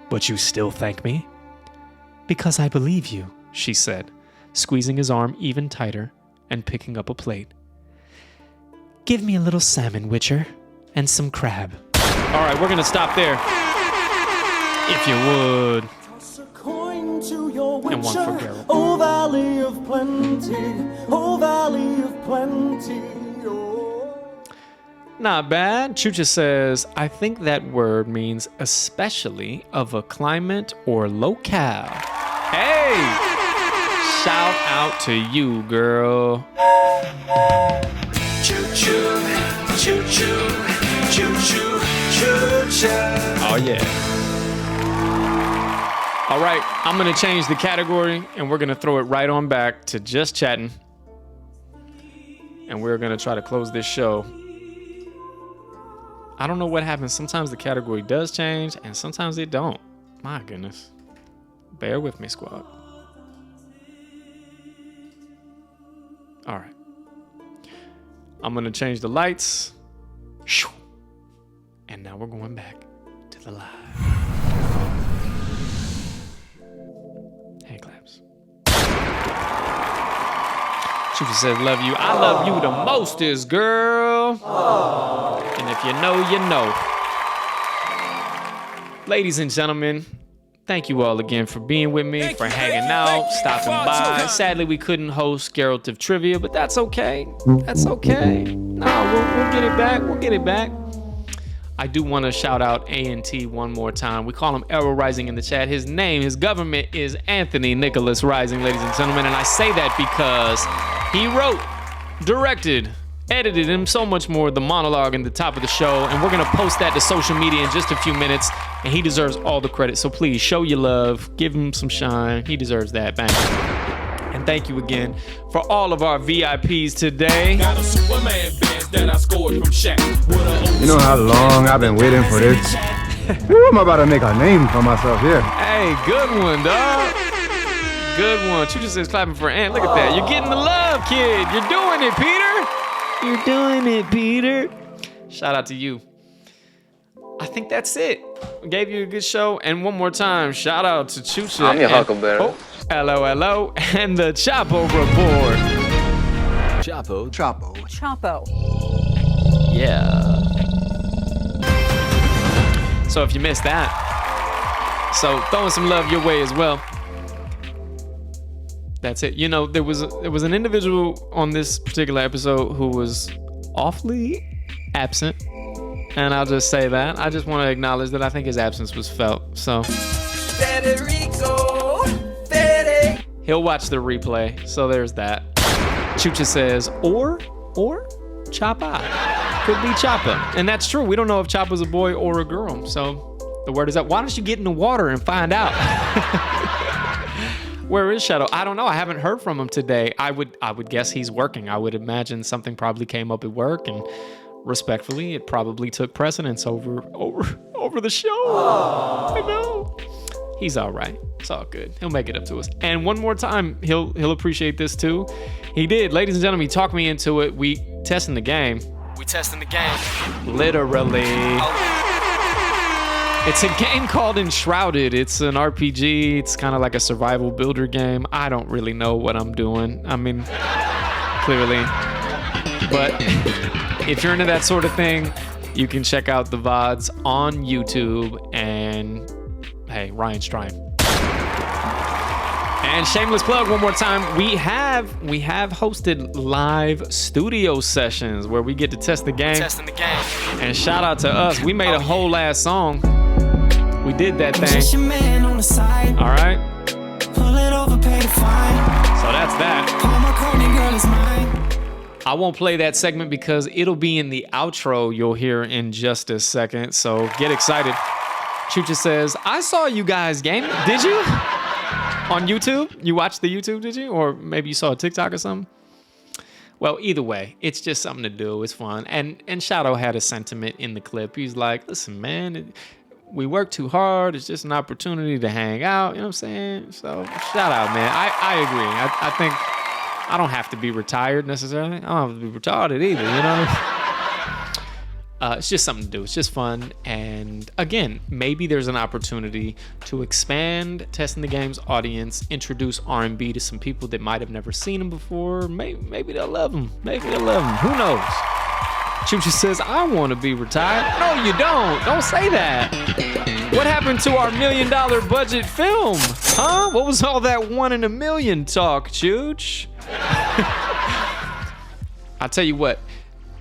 But you still thank me? Because I believe you, she said, squeezing his arm even tighter and picking up a plate. Give me a little salmon, Witcher, and some crab. All right, we're gonna stop there. If you would. And one for Geralt. Oh, Valley of Plenty, oh, Valley of Plenty, oh. Not bad. Chucha says, I think that word means especially of a climate or locale. Hey! Shout out to you, girl. Choo-choo, choo-choo, choo-choo, choo-choo. Oh, yeah. All right, I'm going to change the category, and we're going to throw it right on back to just chatting. And we're going to try to close this show. I don't know what happens. Sometimes the category does change, and sometimes it don't. My goodness. Bear with me, squad. All right. I'm going to change the lights. And now we're going back to the live. Hand claps. She says, love you. I love you the mostest, girl. Aww. And if you know, you know. Ladies and gentlemen, thank you all again for being with me, for hanging out, stopping by. Sadly, we couldn't host Geralt of Trivia, but that's okay. That's okay. No, we'll get it back. We'll get it back. I do want to shout out A&T one more time. We call him AeroRising in the chat. His name, his government is Anthony Nicholas Rising, ladies and gentlemen. And I say that because he wrote, directed, edited, and so much more the monologue in the top of the show. And we're going to post that to social media in just a few minutes. And he deserves all the credit. So please show your love. Give him some shine. He deserves that. Bang. And thank you again for all of our VIPs today. Got a Superman bench that I scored from Shaq. You know how long I've been waiting for this? Ooh, I'm about to make a name for myself here. Hey, good one, dog. Good one. Chucha says clapping for Ant. Look at that. You're getting the love, kid. You're doing it, Peter. You're doing it, Peter. Shout out to you. I think that's it. We gave you a good show. And one more time, shout out to Chucha. I'm your Huckleberry. LOLO and the Chapo Report. Chapo. Chapo. Yeah. So if you missed that, so throwing some love your way as well. That's it. You know, there was an individual on this particular episode who was awfully absent, and I'll just say that. I just want to acknowledge that I think his absence was felt. So he'll watch the replay. So there's that. Chucha says, or Chapa. Could be Chapa. And that's true. We don't know if Chapa's a boy or a girl. So the word is up. Why don't you get in the water and find out? Where is Shadow? I don't know. I haven't heard from him today. I would guess he's working. I would imagine something probably came up at work, and respectfully, it probably took precedence over the show. I know. He's all right. It's all good. He'll make it up to us. And one more time, he'll appreciate this too. He did. Ladies and gentlemen, he talked me into it. We testing the game. Literally. It's a game called Enshrouded. It's an RPG. It's kind of like a survival builder game. I don't really know what I'm doing. I mean, clearly. But if you're into that sort of thing, you can check out the VODs on YouTube. And hey, Ryan's trying. And shameless plug one more time. We have hosted live studio sessions where we get to test the game. And shout out to us. We made a whole ass song. We did that thing. All right. So that's that. I won't play that segment because it'll be in the outro you'll hear in just a second. So get excited. Chucha says, I saw you guys gaming. Did you? On YouTube? You watched the YouTube, did you? Or maybe you saw a TikTok or something? Well, either way, it's just something to do. It's fun. And Shadow had a sentiment in the clip. He's like, listen, man, we work too hard. It's just an opportunity to hang out. You know what I'm saying? So shout out, man. I agree. I think I don't have to be retired necessarily. I don't have to be retarded either, you know? It's just something to do. It's just fun. And again, maybe there's an opportunity to expand Testing the Game's audience, introduce R&B to some people that might have never seen him before. Maybe they'll love him. Who knows? Chucha says, I want to be retired. No, you don't. Don't say that. What happened to our $1 million budget film? Huh? What was all that 1 in a million talk, Chooch? I'll tell you what.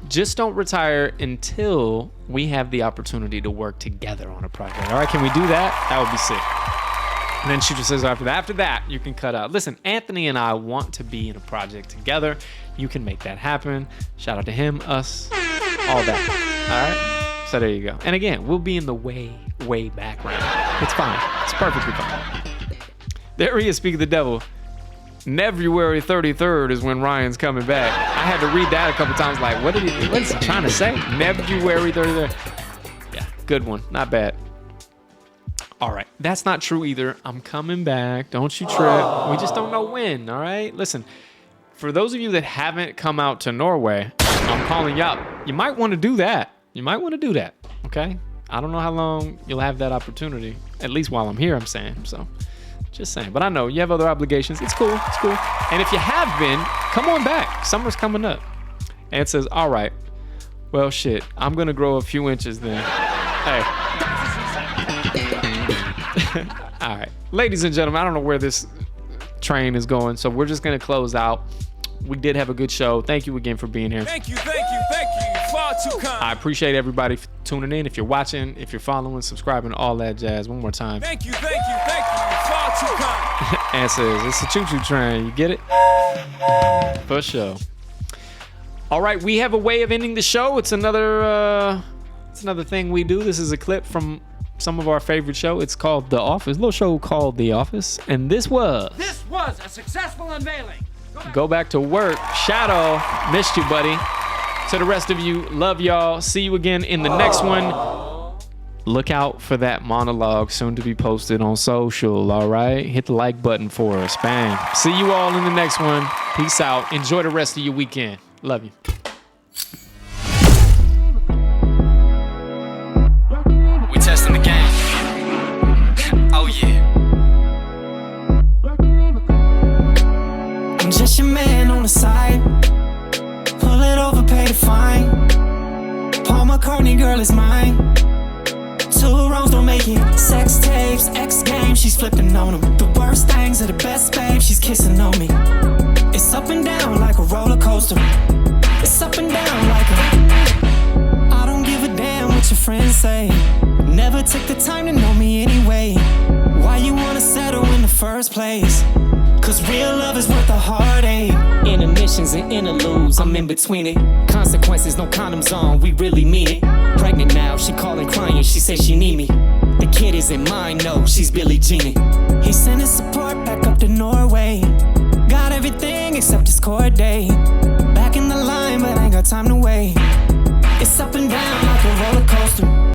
Just don't retire until we have the opportunity to work together on a project. All right, can we do that? That would be sick. And then Chucha says after that, you can cut out. Listen, Anthony and I want to be in a project together. You can make that happen. Shout out to him, us, all that. All right? So there you go. And again, we'll be in the way background. It's fine. It's perfectly fine. There he is, speak of the devil. February 33rd is when Ryan's coming back. I had to read that a couple times, like, what is he trying to say? February 33rd. Yeah, good one. Not bad. All right, that's not true either. I'm coming back. Don't you trip. We just don't know when, all right? Listen, for those of you that haven't come out to Norway, I'm calling you out. You might want to do that. Okay? I don't know how long you'll have that opportunity, at least while I'm here, I'm saying. So, just saying. But I know you have other obligations. It's cool. And if you have been, come on back. Summer's coming up. And it says, all right, well, shit, I'm going to grow a few inches then. Hey. All right. Ladies and gentlemen, I don't know where this train is going, so we're just going to close out. We did have a good show. Thank you again for being here. Thank you. Far too kind. I appreciate everybody tuning in. If you're watching, if you're following, subscribing, all that jazz. One more time. Thank you. Far too kind. And says, it's a choo-choo train. You get it? For sure. All right, we have a way of ending the show. It's another thing we do. This is a clip from some of our favorite show. It's called The Office. A little show called The Office. And this was a successful unveiling. Go back to work. Shadow, missed you, buddy. To the rest of you, love y'all. See you again in the next one. Look out for that monologue soon to be posted on social, all right? Hit the like button for us. Bang. See you all in the next one. Peace out. Enjoy the rest of your weekend. Love you. We testing the game. Oh yeah. I'm just your man on the side. Pull it over, pay the fine. McCartney, girl, is mine. Two wrongs don't make it. Sex tapes, X games, she's flipping on them. The worst things are the best, babe, she's kissing on me. It's up and down like a roller coaster. It's up and down like a... I don't give a damn what your friends say. Never took the time to know me anyway. Why you wanna settle in the first place? Cause real love is worth a heartache. Intermissions and interludes, I'm in between it. Consequences, no condoms on, we really mean it. Pregnant now, she calling crying, she says she need me. The kid isn't mine, no, she's Billie Jean. He sent his support back up to Norway. Got everything except his court date. Back in the line, but ain't got time to wait.